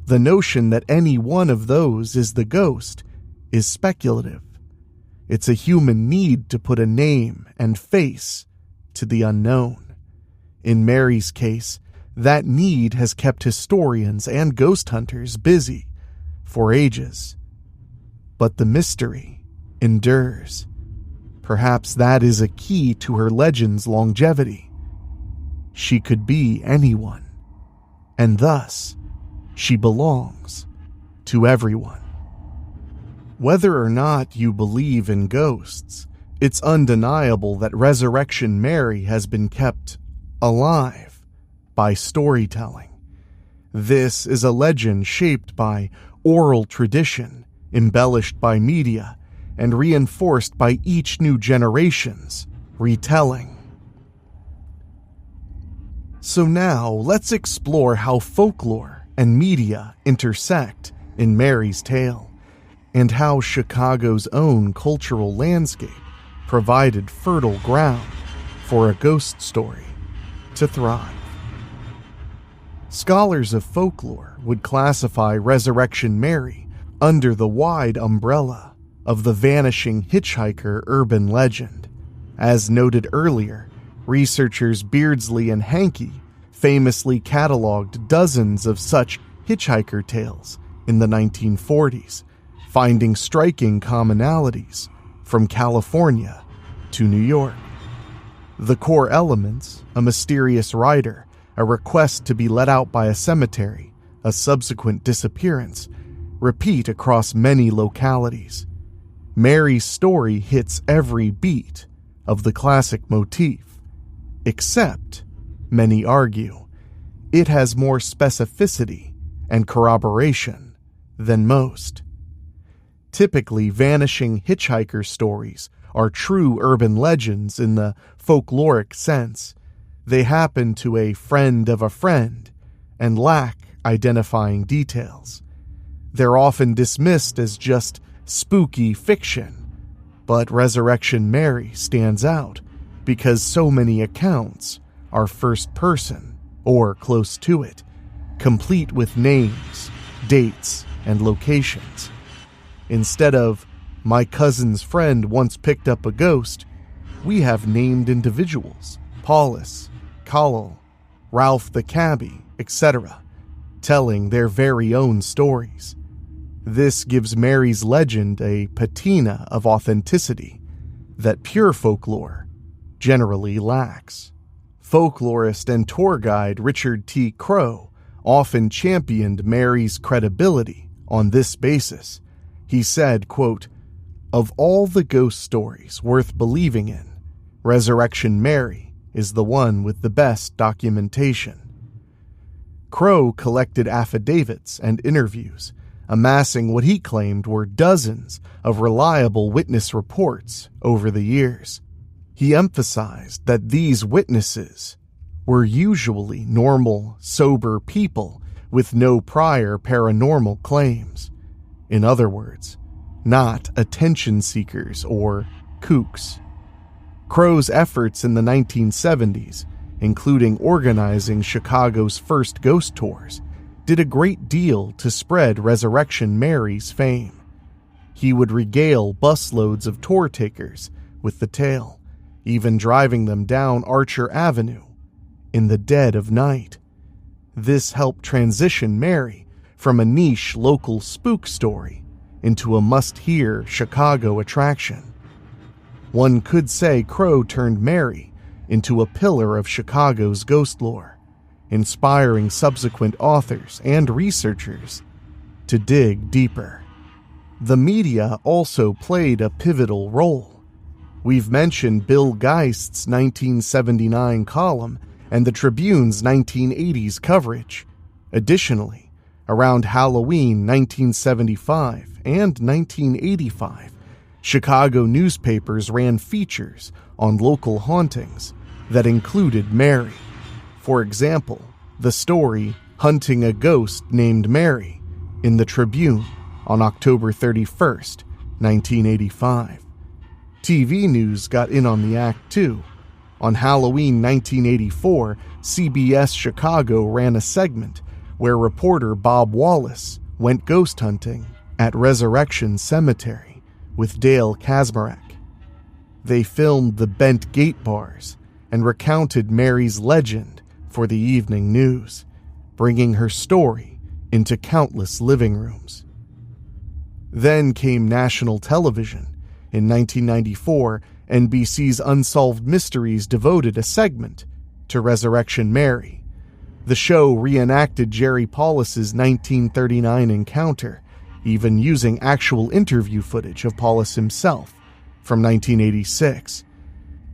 The notion that any one of those is the ghost is speculative. It's a human need to put a name and face to the unknown. In Mary's case, that need has kept historians and ghost hunters busy for ages. But the mystery endures. Perhaps that is a key to her legend's longevity. She could be anyone, and thus she belongs to everyone. Whether or not you believe in ghosts, it's undeniable that Resurrection Mary has been kept alive by storytelling. This is a legend shaped by oral tradition, embellished by media, and reinforced by each new generation's retelling. So now let's explore how folklore and media intersect in Mary's tale, and how Chicago's own cultural landscape provided fertile ground for a ghost story to thrive. Scholars of folklore would classify Resurrection Mary under the wide umbrella of the vanishing hitchhiker urban legend. As noted earlier, researchers Beardsley and Hankey famously cataloged dozens of such hitchhiker tales in the 1940s, finding striking commonalities from California to New York. The core elements, a mysterious rider, a request to be let out by a cemetery, a subsequent disappearance, repeat across many localities. Mary's story hits every beat of the classic motif, except, many argue, it has more specificity and corroboration than most. Typically, vanishing hitchhiker stories are true urban legends in the folkloric sense. They happen to a friend of a friend and lack identifying details. They're often dismissed as just spooky fiction, but Resurrection Mary stands out because so many accounts are first person or close to it, complete with names, dates, and locations. Instead of, "My cousin's friend once picked up a ghost," we have named individuals, Paulus, Callel, Ralph the Cabbie, etc., telling their very own stories. This gives Mary's legend a patina of authenticity that pure folklore generally lacks. Folklorist and tour guide Richard T. Crow often championed Mary's credibility on this basis. He said, quote, "Of all the ghost stories worth believing in, Resurrection Mary is the one with the best documentation." Crow collected affidavits and interviews, amassing what he claimed were dozens of reliable witness reports over the years. He emphasized that these witnesses were usually normal, sober people with no prior paranormal claims. In other words, not attention seekers or kooks. Crow's efforts in the 1970s, including organizing Chicago's first ghost tours, did a great deal to spread Resurrection Mary's fame. He would regale busloads of tour takers with the tale, even driving them down Archer Avenue in the dead of night. This helped transition Mary from a niche local spook story into a must-hear Chicago attraction. One could say Crow turned Mary into a pillar of Chicago's ghost lore, inspiring subsequent authors and researchers to dig deeper. The media also played a pivotal role. We've mentioned Bill Geist's 1979 column and the Tribune's 1980s coverage. Additionally, around Halloween 1975 and 1985, Chicago newspapers ran features on local hauntings that included Mary. For example, the story Hunting a Ghost Named Mary in the Tribune on October 31st, 1985. TV news got in on the act too. On Halloween 1984, CBS Chicago ran a segment where reporter Bob Wallace went ghost hunting at Resurrection Cemetery with Dale Kaczmarek. They filmed the bent gate bars and recounted Mary's legend for the evening news, bringing her story into countless living rooms. Then came national television. In 1994, NBC's Unsolved Mysteries devoted a segment to Resurrection Mary. The show reenacted Jerry Paulus's 1939 encounter, even using actual interview footage of Paulus himself from 1986.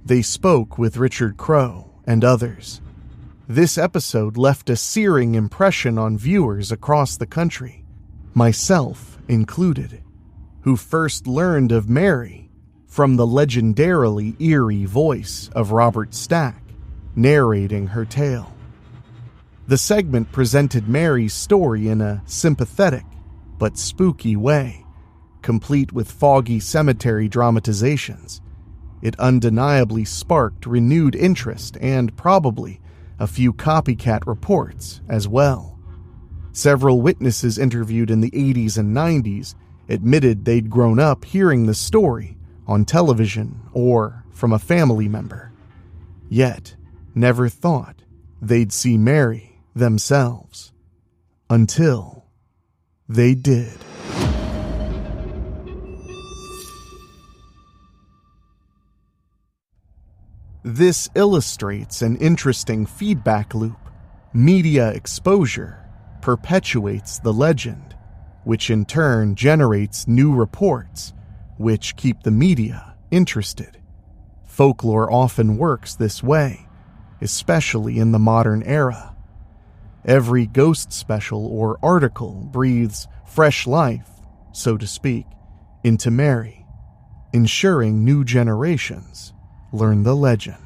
They spoke with Richard Crow and others. This episode left a searing impression on viewers across the country, myself included, who first learned of Mary from the legendarily eerie voice of Robert Stack narrating her tale. The segment presented Mary's story in a sympathetic but spooky way, complete with foggy cemetery dramatizations. It undeniably sparked renewed interest and probably a few copycat reports as well. Several witnesses interviewed in the 80s and 90s admitted they'd grown up hearing the story on television or from a family member, yet never thought they'd see Mary themselves, until they did. This illustrates an interesting feedback loop. Media exposure perpetuates the legend, which in turn generates new reports, which keep the media interested. Folklore often works this way, especially in the modern era. Every ghost special or article breathes fresh life, so to speak, into Mary, ensuring new generations learn the legend.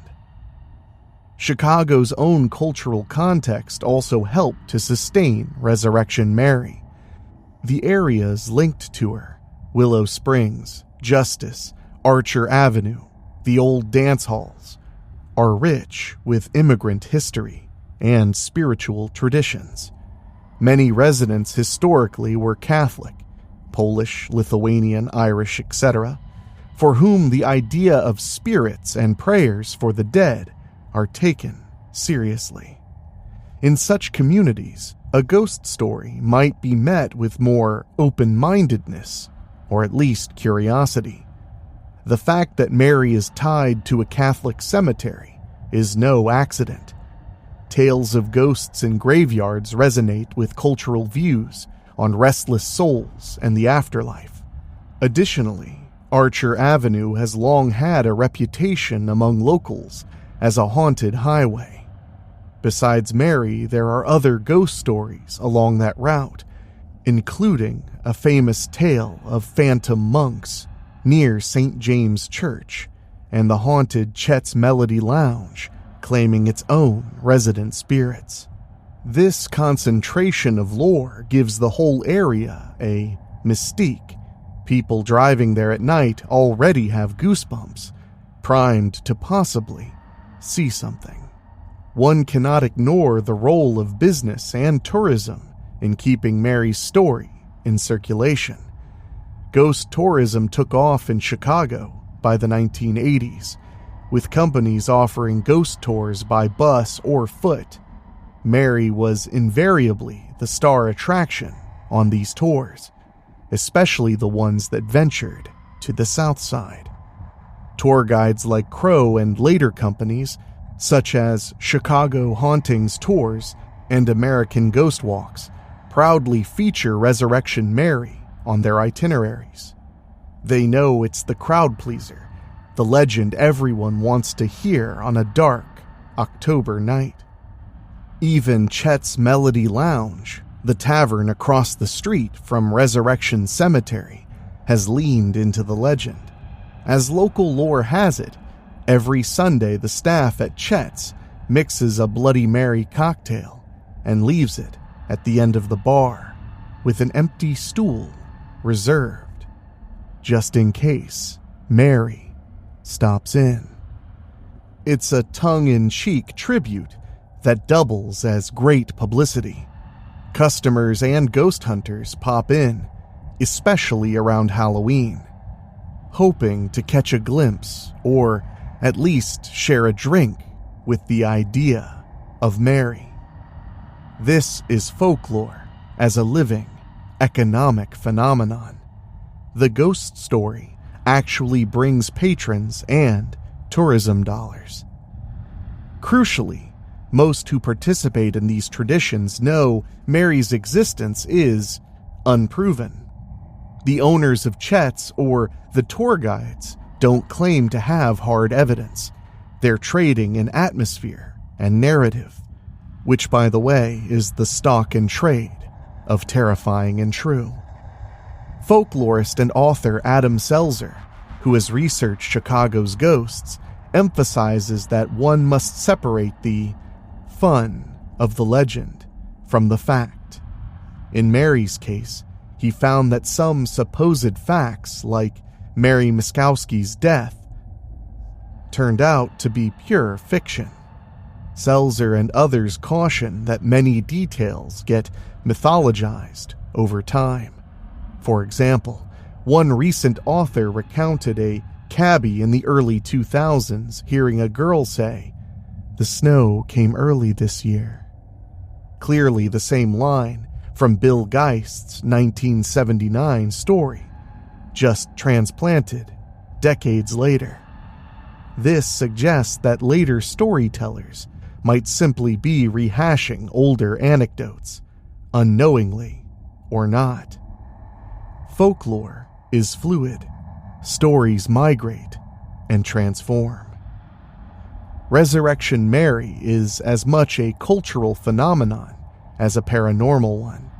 Chicago's own cultural context also helped to sustain Resurrection Mary. The areas linked to her, Willow Springs, Justice, Archer Avenue, the old dance halls, are rich with immigrant history and spiritual traditions. Many residents historically were Catholic, Polish, Lithuanian, Irish, etc., for whom the idea of spirits and prayers for the dead are taken seriously. In such communities, a ghost story might be met with more open-mindedness, or at least curiosity. The fact that Mary is tied to a Catholic cemetery is no accident. Tales of ghosts in graveyards resonate with cultural views on restless souls and the afterlife. Additionally, Archer Avenue has long had a reputation among locals as a haunted highway. Besides Mary, there are other ghost stories along that route, including a famous tale of phantom monks near St. James Church and the haunted Chet's Melody Lounge, claiming its own resident spirits. This concentration of lore gives the whole area a mystique, People driving there at night already have goosebumps, primed to possibly see something. One cannot ignore the role of business and tourism in keeping Mary's story in circulation. Ghost tourism took off in Chicago by the 1980s, with companies offering ghost tours by bus or foot. Mary was invariably the star attraction on these tours, especially the ones that ventured to the South Side. Tour guides like Crow and later companies, such as Chicago Hauntings Tours and American Ghost Walks, proudly feature Resurrection Mary on their itineraries. They know it's the crowd pleaser, the legend everyone wants to hear on a dark October night. Even Chet's Melody Lounge, the tavern across the street from Resurrection Cemetery, has leaned into the legend. As local lore has it, every Sunday the staff at Chet's mixes a Bloody Mary cocktail and leaves it at the end of the bar with an empty stool reserved, just in case Mary stops in. It's a tongue-in-cheek tribute that doubles as great publicity. Customers and ghost hunters pop in, especially around Halloween, hoping to catch a glimpse or at least share a drink with the idea of Mary. This is folklore as a living, economic phenomenon. The ghost story actually brings patrons and tourism dollars. Crucially, most who participate in these traditions know Mary's existence is unproven. The owners of Chet's or the tour guides don't claim to have hard evidence. They're trading in atmosphere and narrative, which, by the way, is the stock and trade of terrifying and true. Folklorist and author Adam Selzer, who has researched Chicago's ghosts, emphasizes that one must separate the fun of the legend from the fact. In Mary's case, he found that some supposed facts, like Mary Miskowski's death, turned out to be pure fiction. Selzer and others caution that many details get mythologized over time. For example, one recent author recounted a cabbie in the early 2000s hearing a girl say, "The snow came early this year." Clearly the same line from Bill Geist's 1979 story, just transplanted decades later. This suggests that later storytellers might simply be rehashing older anecdotes, unknowingly or not. Folklore is fluid. Stories migrate and transform. Resurrection Mary is as much a cultural phenomenon as a paranormal one.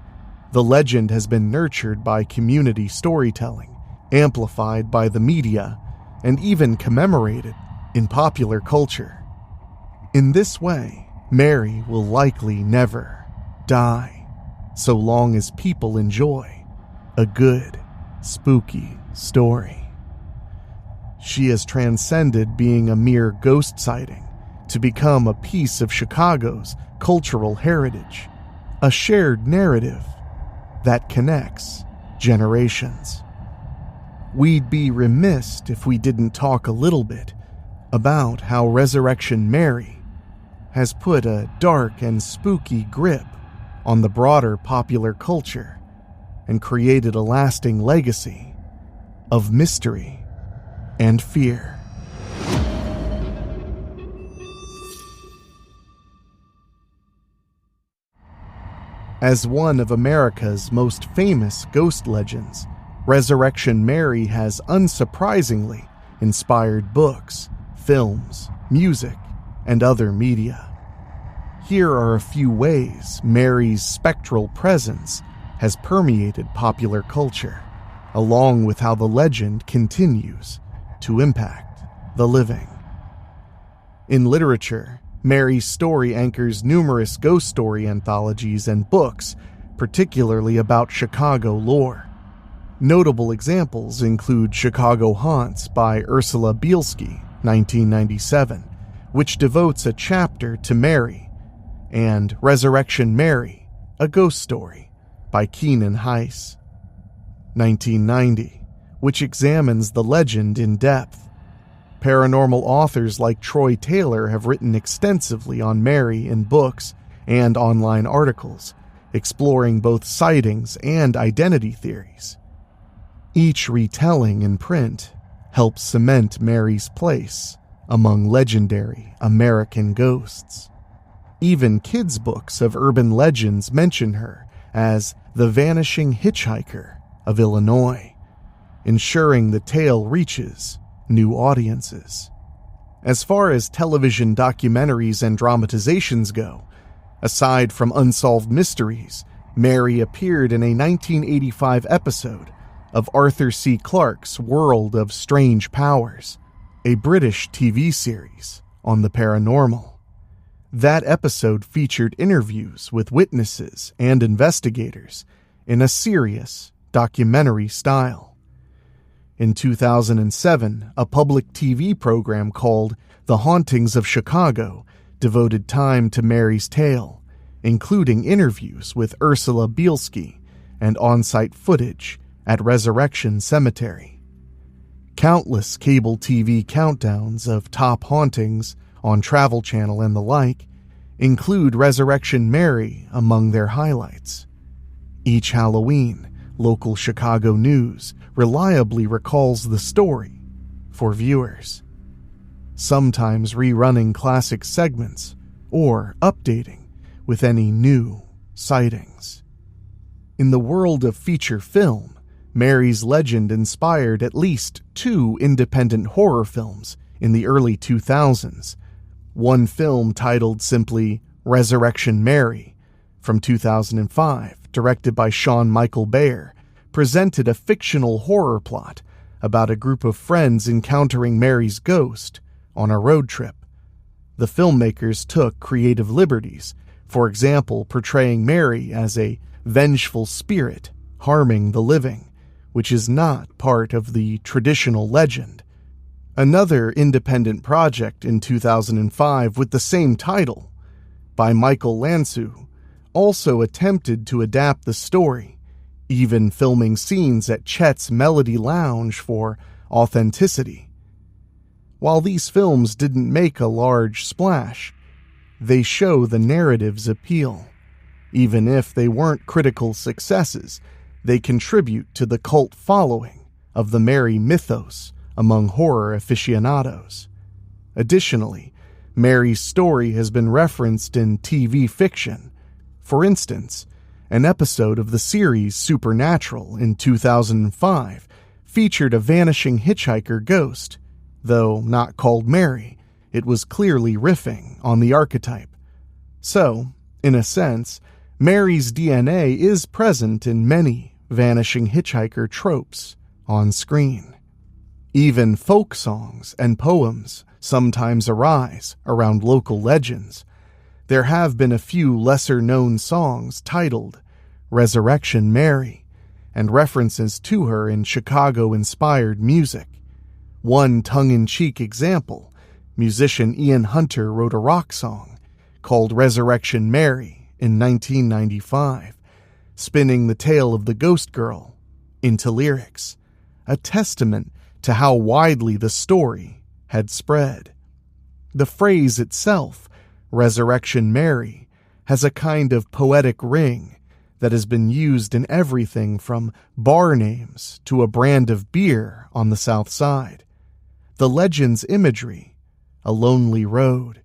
The legend has been nurtured by community storytelling, amplified by the media, and even commemorated in popular culture. In this way, Mary will likely never die, so long as people enjoy a good, spooky story. She has transcended being a mere ghost sighting to become a piece of Chicago's cultural heritage, a shared narrative that connects generations. We'd be remiss if we didn't talk a little bit about how Resurrection Mary has put a dark and spooky grip on the broader popular culture and created a lasting legacy of mystery and fear. As one of America's most famous ghost legends, Resurrection Mary has unsurprisingly inspired books, films, music, and other media. Here are a few ways Mary's spectral presence has permeated popular culture, along with how the legend continues to impact the living. In literature, Mary's story anchors numerous ghost story anthologies and books, particularly about Chicago lore. Notable examples include Chicago Haunts by Ursula Bielski, 1997, which devotes a chapter to Mary, and Resurrection Mary, a ghost story by Keenan Heiss, 1990, which examines the legend in depth. Paranormal authors like Troy Taylor have written extensively on Mary in books and online articles, exploring both sightings and identity theories. Each retelling in print helps cement Mary's place among legendary American ghosts. Even kids' books of urban legends mention her as the vanishing Hitchhiker of Illinois, ensuring the tale reaches new audiences. As far as television documentaries and dramatizations go, aside from Unsolved Mysteries, Mary appeared in a 1985 episode of Arthur C. Clarke's World of Strange Powers, a British TV series on the paranormal. That episode featured interviews with witnesses and investigators in a serious documentary style. In 2007, a public TV program called The Hauntings of Chicago devoted time to Mary's tale, including interviews with Ursula Bielski and on-site footage at Resurrection Cemetery. Countless cable TV countdowns of top hauntings on Travel Channel and the like include Resurrection Mary among their highlights. Each Halloween, local Chicago news reliably recalls the story for viewers, sometimes rerunning classic segments or updating with any new sightings. In the world of feature film, Mary's legend inspired at least 2 independent horror films in the early 2000s. One film titled simply Resurrection Mary from 2005, directed by Sean Michael Baer, presented a fictional horror plot about a group of friends encountering Mary's ghost on a road trip. The filmmakers took creative liberties, for example, portraying Mary as a vengeful spirit harming the living, which is not part of the traditional legend. Another independent project in 2005 with the same title, by Michael Lansu, also attempted to adapt the story, even filming scenes at Chet's Melody Lounge for authenticity. While these films didn't make a large splash, they show the narrative's appeal. Even if they weren't critical successes, they contribute to the cult following of the Mary mythos among horror aficionados. Additionally, Mary's story has been referenced in TV fiction. For instance, an episode of the series Supernatural in 2005 featured a vanishing hitchhiker ghost. Though not called Mary, it was clearly riffing on the archetype. So, in a sense, Mary's DNA is present in many vanishing hitchhiker tropes on screen. Even folk songs and poems sometimes arise around local legends. There have been a few lesser-known songs titled Resurrection Mary and references to her in Chicago-inspired music. One tongue-in-cheek example, musician Ian Hunter wrote a rock song called Resurrection Mary in 1995, spinning the tale of the ghost girl into lyrics, a testament to how widely the story had spread. The phrase itself, Resurrection Mary, has a kind of poetic ring that has been used in everything from bar names to a brand of beer on the South Side. The legend's imagery, a lonely road,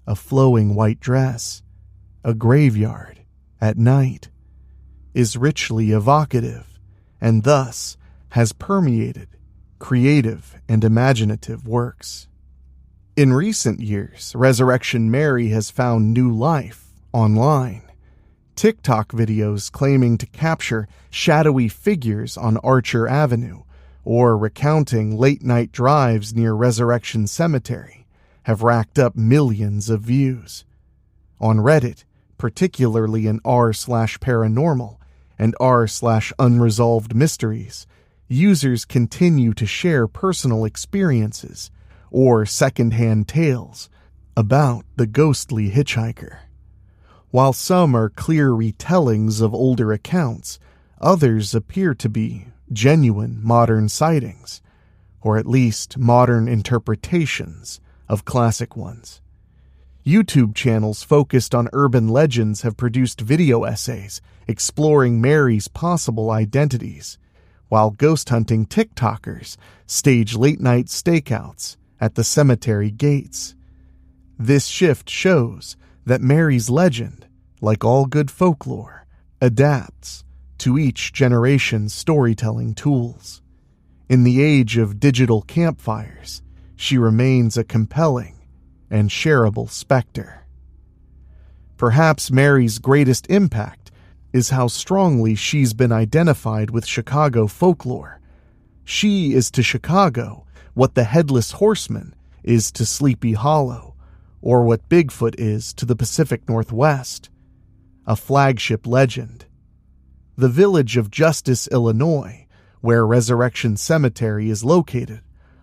a flowing white dress, a graveyard at night, is richly evocative and thus has permeated creative and imaginative works. In recent years, Resurrection Mary has found new life online. TikTok videos claiming to capture shadowy figures on Archer Avenue or recounting late-night drives near Resurrection Cemetery have racked up millions of views. On Reddit, particularly in r/paranormal and r/unresolved mysteries, users continue to share personal experiences or secondhand tales about the ghostly hitchhiker. While some are clear retellings of older accounts, others appear to be genuine modern sightings, or at least modern interpretations of classic ones. YouTube channels focused on urban legends have produced video essays exploring Mary's possible identities, while ghost hunting TikTokers stage late-night stakeouts at the cemetery gates. This shift shows that Mary's legend, like all good folklore, adapts to each generation's storytelling tools. In the age of digital campfires, she remains a compelling and shareable specter. Perhaps Mary's greatest impact is how strongly she's been identified with Chicago folklore. She is to Chicago what the Headless Horseman is to Sleepy Hollow, or what Bigfoot is to the Pacific Northwest. A flagship legend. The village of Justice, Illinois, where Resurrection Cemetery is located,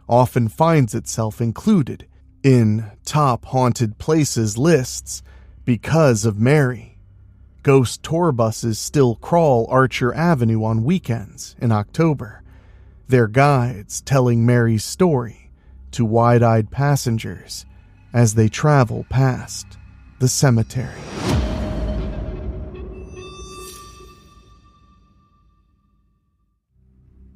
often finds itself included in top haunted places lists because of Mary. Ghost tour buses still crawl Archer Avenue on weekends in October, their guides telling Mary's story to wide-eyed passengers as they travel past the cemetery.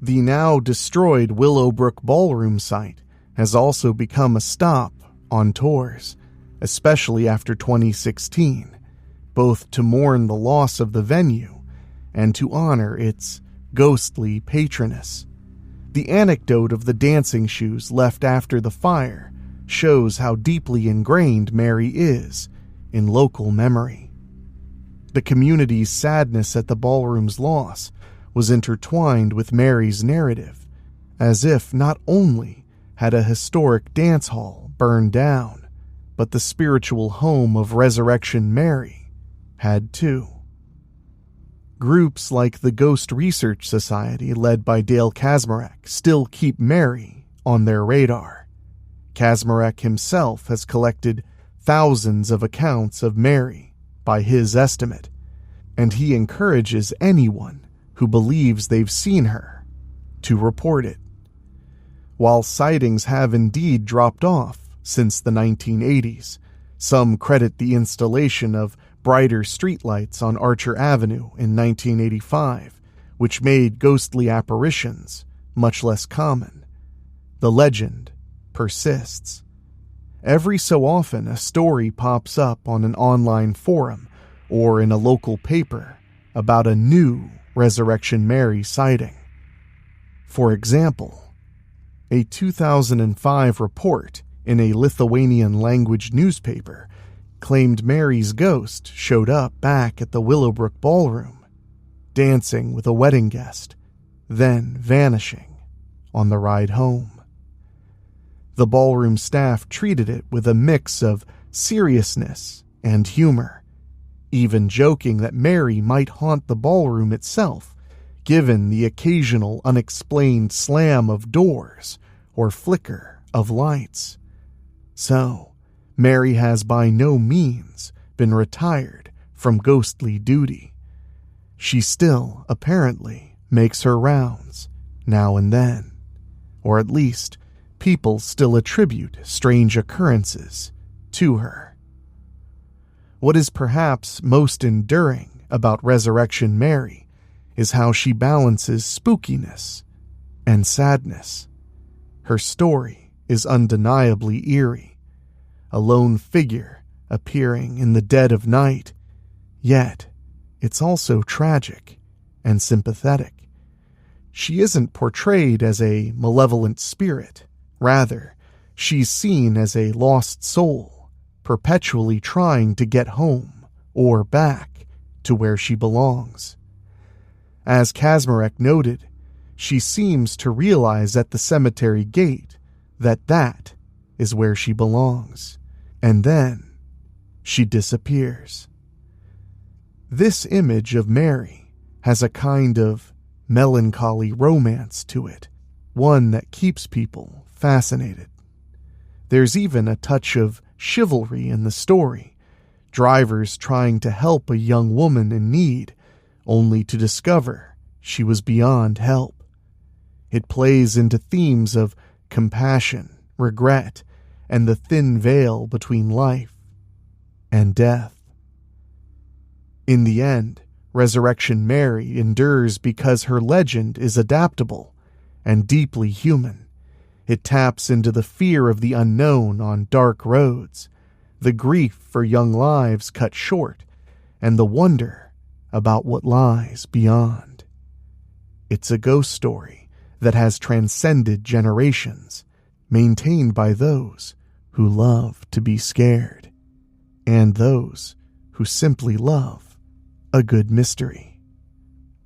The now destroyed Willowbrook Ballroom site has also become a stop on tours, especially after 2016, both to mourn the loss of the venue and to honor its ghostly patroness. The anecdote of the dancing shoes left after the fire shows how deeply ingrained Mary is in local memory. The community's sadness at the ballroom's loss was intertwined with Mary's narrative, as if not only had a historic dance hall burned down, but the spiritual home of Resurrection Mary had too. Groups like the Ghost Research Society, led by Dale Kaczmarek, still keep Mary on their radar. Kaczmarek himself has collected thousands of accounts of Mary, by his estimate, and he encourages anyone who believes they've seen her to report it. While sightings have indeed dropped off since the 1980s, some credit the installation of brighter streetlights on Archer Avenue in 1985, which made ghostly apparitions much less common. The legend persists. Every so often, a story pops up on an online forum or in a local paper about a new Resurrection Mary sighting. For example, a 2005 report in a Lithuanian-language newspaper claimed Mary's ghost showed up back at the Willowbrook Ballroom, dancing with a wedding guest, then vanishing on the ride home. The ballroom staff treated it with a mix of seriousness and humor, even joking that Mary might haunt the ballroom itself, given the occasional unexplained slam of doors or flicker of lights. So, Mary has by no means been retired from ghostly duty. She still, apparently, makes her rounds now and then, or at least people still attribute strange occurrences to her. What is perhaps most enduring about Resurrection Mary is how she balances spookiness and sadness. Her story is undeniably eerie, a lone figure appearing in the dead of night, yet it's also tragic and sympathetic. She isn't portrayed as a malevolent spirit. Rather, she's seen as a lost soul, perpetually trying to get home or back to where she belongs. As Kaczmarek noted, she seems to realize at the cemetery gate that is where she belongs, and then she disappears. This image of Mary has a kind of melancholy romance to it, one that keeps people fascinated. There's even a touch of chivalry in the story, drivers trying to help a young woman in need, only to discover she was beyond help. It plays into themes of compassion, regret, and the thin veil between life and death. In the end, Resurrection Mary endures because her legend is adaptable and deeply human. It taps into the fear of the unknown on dark roads, the grief for young lives cut short, and the wonder about what lies beyond. It's a ghost story that has transcended generations, maintained by those who love to be scared, and those who simply love a good mystery.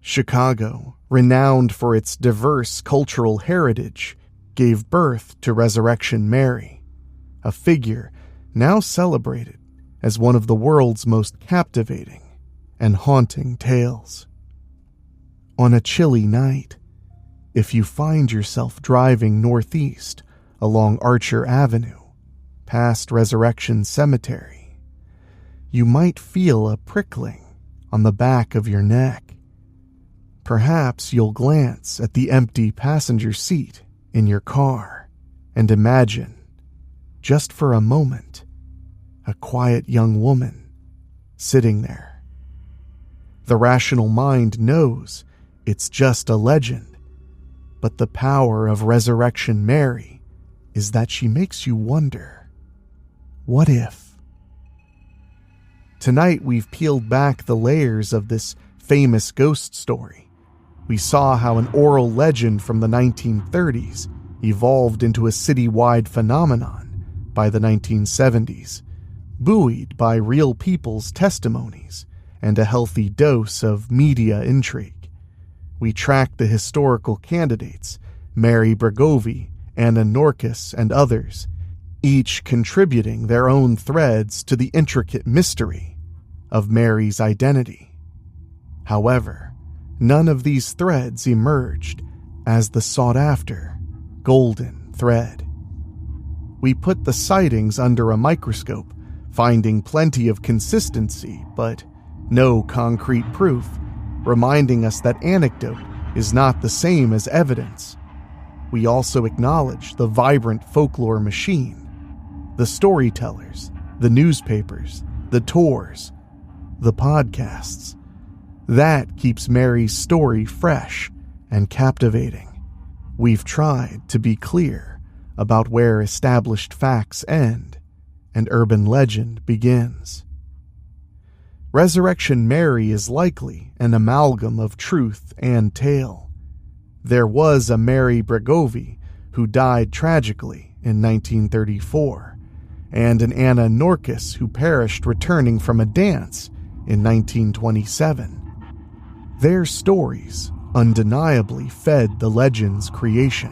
Chicago, renowned for its diverse cultural heritage, gave birth to Resurrection Mary, a figure now celebrated as one of the world's most captivating and haunting tales. On a chilly night, if you find yourself driving northeast along Archer Avenue, past Resurrection Cemetery, you might feel a prickling on the back of your neck. Perhaps you'll glance at the empty passenger seat in your car and imagine, just for a moment, a quiet young woman sitting there. The rational mind knows it's just a legend, but the power of Resurrection Mary is that she makes you wonder, what if? Tonight we've peeled back the layers of this famous ghost story. We saw how an oral legend from the 1930s evolved into a citywide phenomenon by the 1970s, buoyed by real people's testimonies and a healthy dose of media intrigue. We tracked the historical candidates, Mary Bregovy, Anna Norkus, and others, each contributing their own threads to the intricate mystery of Mary's identity. However, none of these threads emerged as the sought-after golden thread. We put the sightings under a microscope, finding plenty of consistency, but no concrete proof, reminding us that anecdote is not the same as evidence. We also acknowledge the vibrant folklore machine, the storytellers, the newspapers, the tours, the podcasts. That keeps Mary's story fresh and captivating. We've tried to be clear about where established facts end and urban legend begins. Resurrection Mary is likely an amalgam of truth and tale. There was a Mary Bregovy who died tragically in 1934, and an Anna Norkus who perished returning from a dance in 1927. Their stories undeniably fed the legend's creation.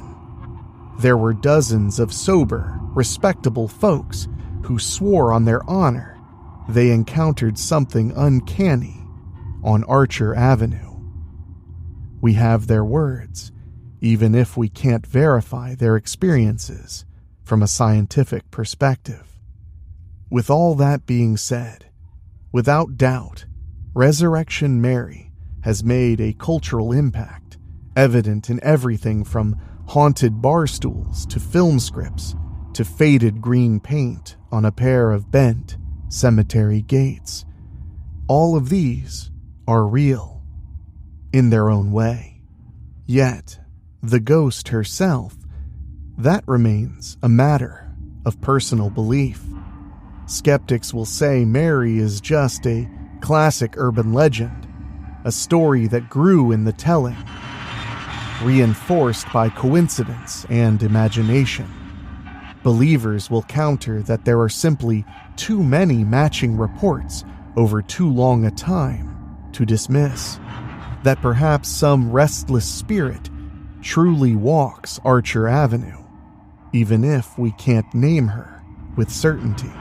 There were dozens of sober, respectable folks who swore on their honor they encountered something uncanny on Archer Avenue. We have their words, even if we can't verify their experiences from a scientific perspective. With all that being said, without doubt, Resurrection Mary has made a cultural impact, evident in everything from haunted bar stools to film scripts to faded green paint on a pair of bent cemetery gates. All of these are real in their own way. Yet, the ghost herself, that remains a matter of personal belief. Skeptics will say Mary is just a classic urban legend, a story that grew in the telling, reinforced by coincidence and imagination. Believers will counter that there are simply too many matching reports over too long a time to dismiss, that perhaps some restless spirit truly walks Archer Avenue, even if we can't name her with certainty.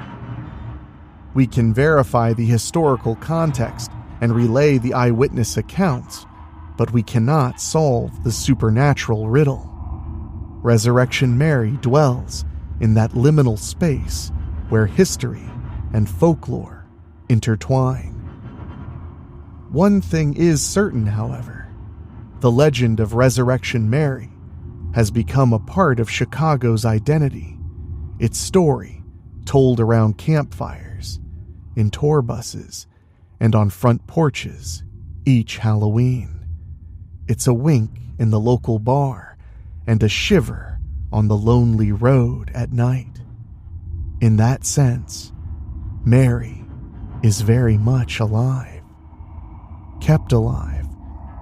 We can verify the historical context and relay the eyewitness accounts, but we cannot solve the supernatural riddle. Resurrection Mary dwells in that liminal space where history and folklore intertwine. One thing is certain, however. The legend of Resurrection Mary has become a part of Chicago's identity, its story told around campfires, in tour buses, and on front porches each Halloween. It's a wink in the local bar and a shiver on the lonely road at night. In that sense, Mary is very much alive, kept alive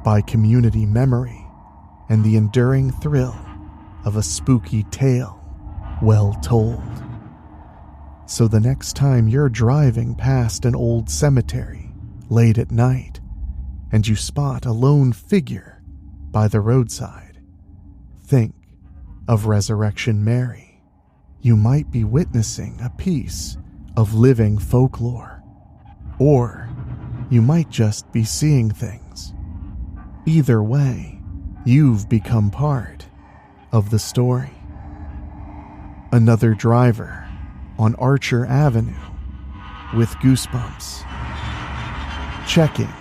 by community memory and the enduring thrill of a spooky tale well told. So the next time you're driving past an old cemetery late at night and you spot a lone figure by the roadside, think of Resurrection Mary. You might be witnessing a piece of living folklore, or you might just be seeing things. Either way, you've become part of the story. Another driver on Archer Avenue with goosebumps, checking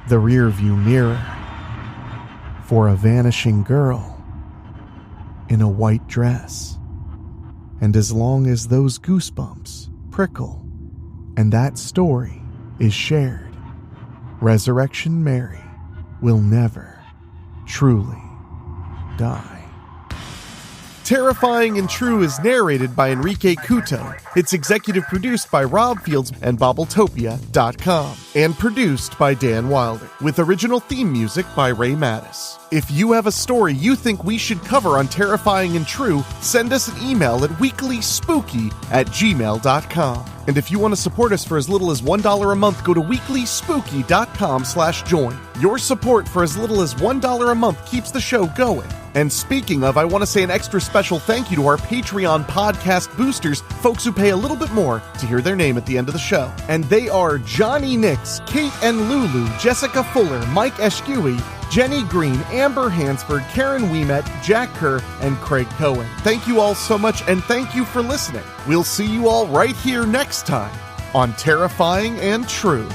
the rearview mirror for a vanishing girl in a white dress. And as long as those goosebumps prickle and that story is shared, Resurrection Mary will never truly die. Terrifying and True is narrated by Enrique Couto. It's executive produced by Rob Fields and Bobbletopia.com, and produced by Dan Wilder, with original theme music by Ray Mattis. If you have a story you think we should cover on Terrifying and True, send us an email at weeklyspooky@gmail.com. And if you want to support us for as little as $1 a month, go to weeklyspooky.com/join. Your support for as little as $1 a month keeps the show going. And speaking of, I want to say an extra special thank you to our Patreon podcast boosters, folks who pay a little bit more to hear their name at the end of the show. And they are Johnny Nix, Kate and Lulu, Jessica Fuller, Mike Eschewey, Jenny Green, Amber Hansford, Karen Wiemet, Jack Kerr, and Craig Cohen. Thank you all so much, and thank you for listening. We'll see you all right here next time on Terrifying and True.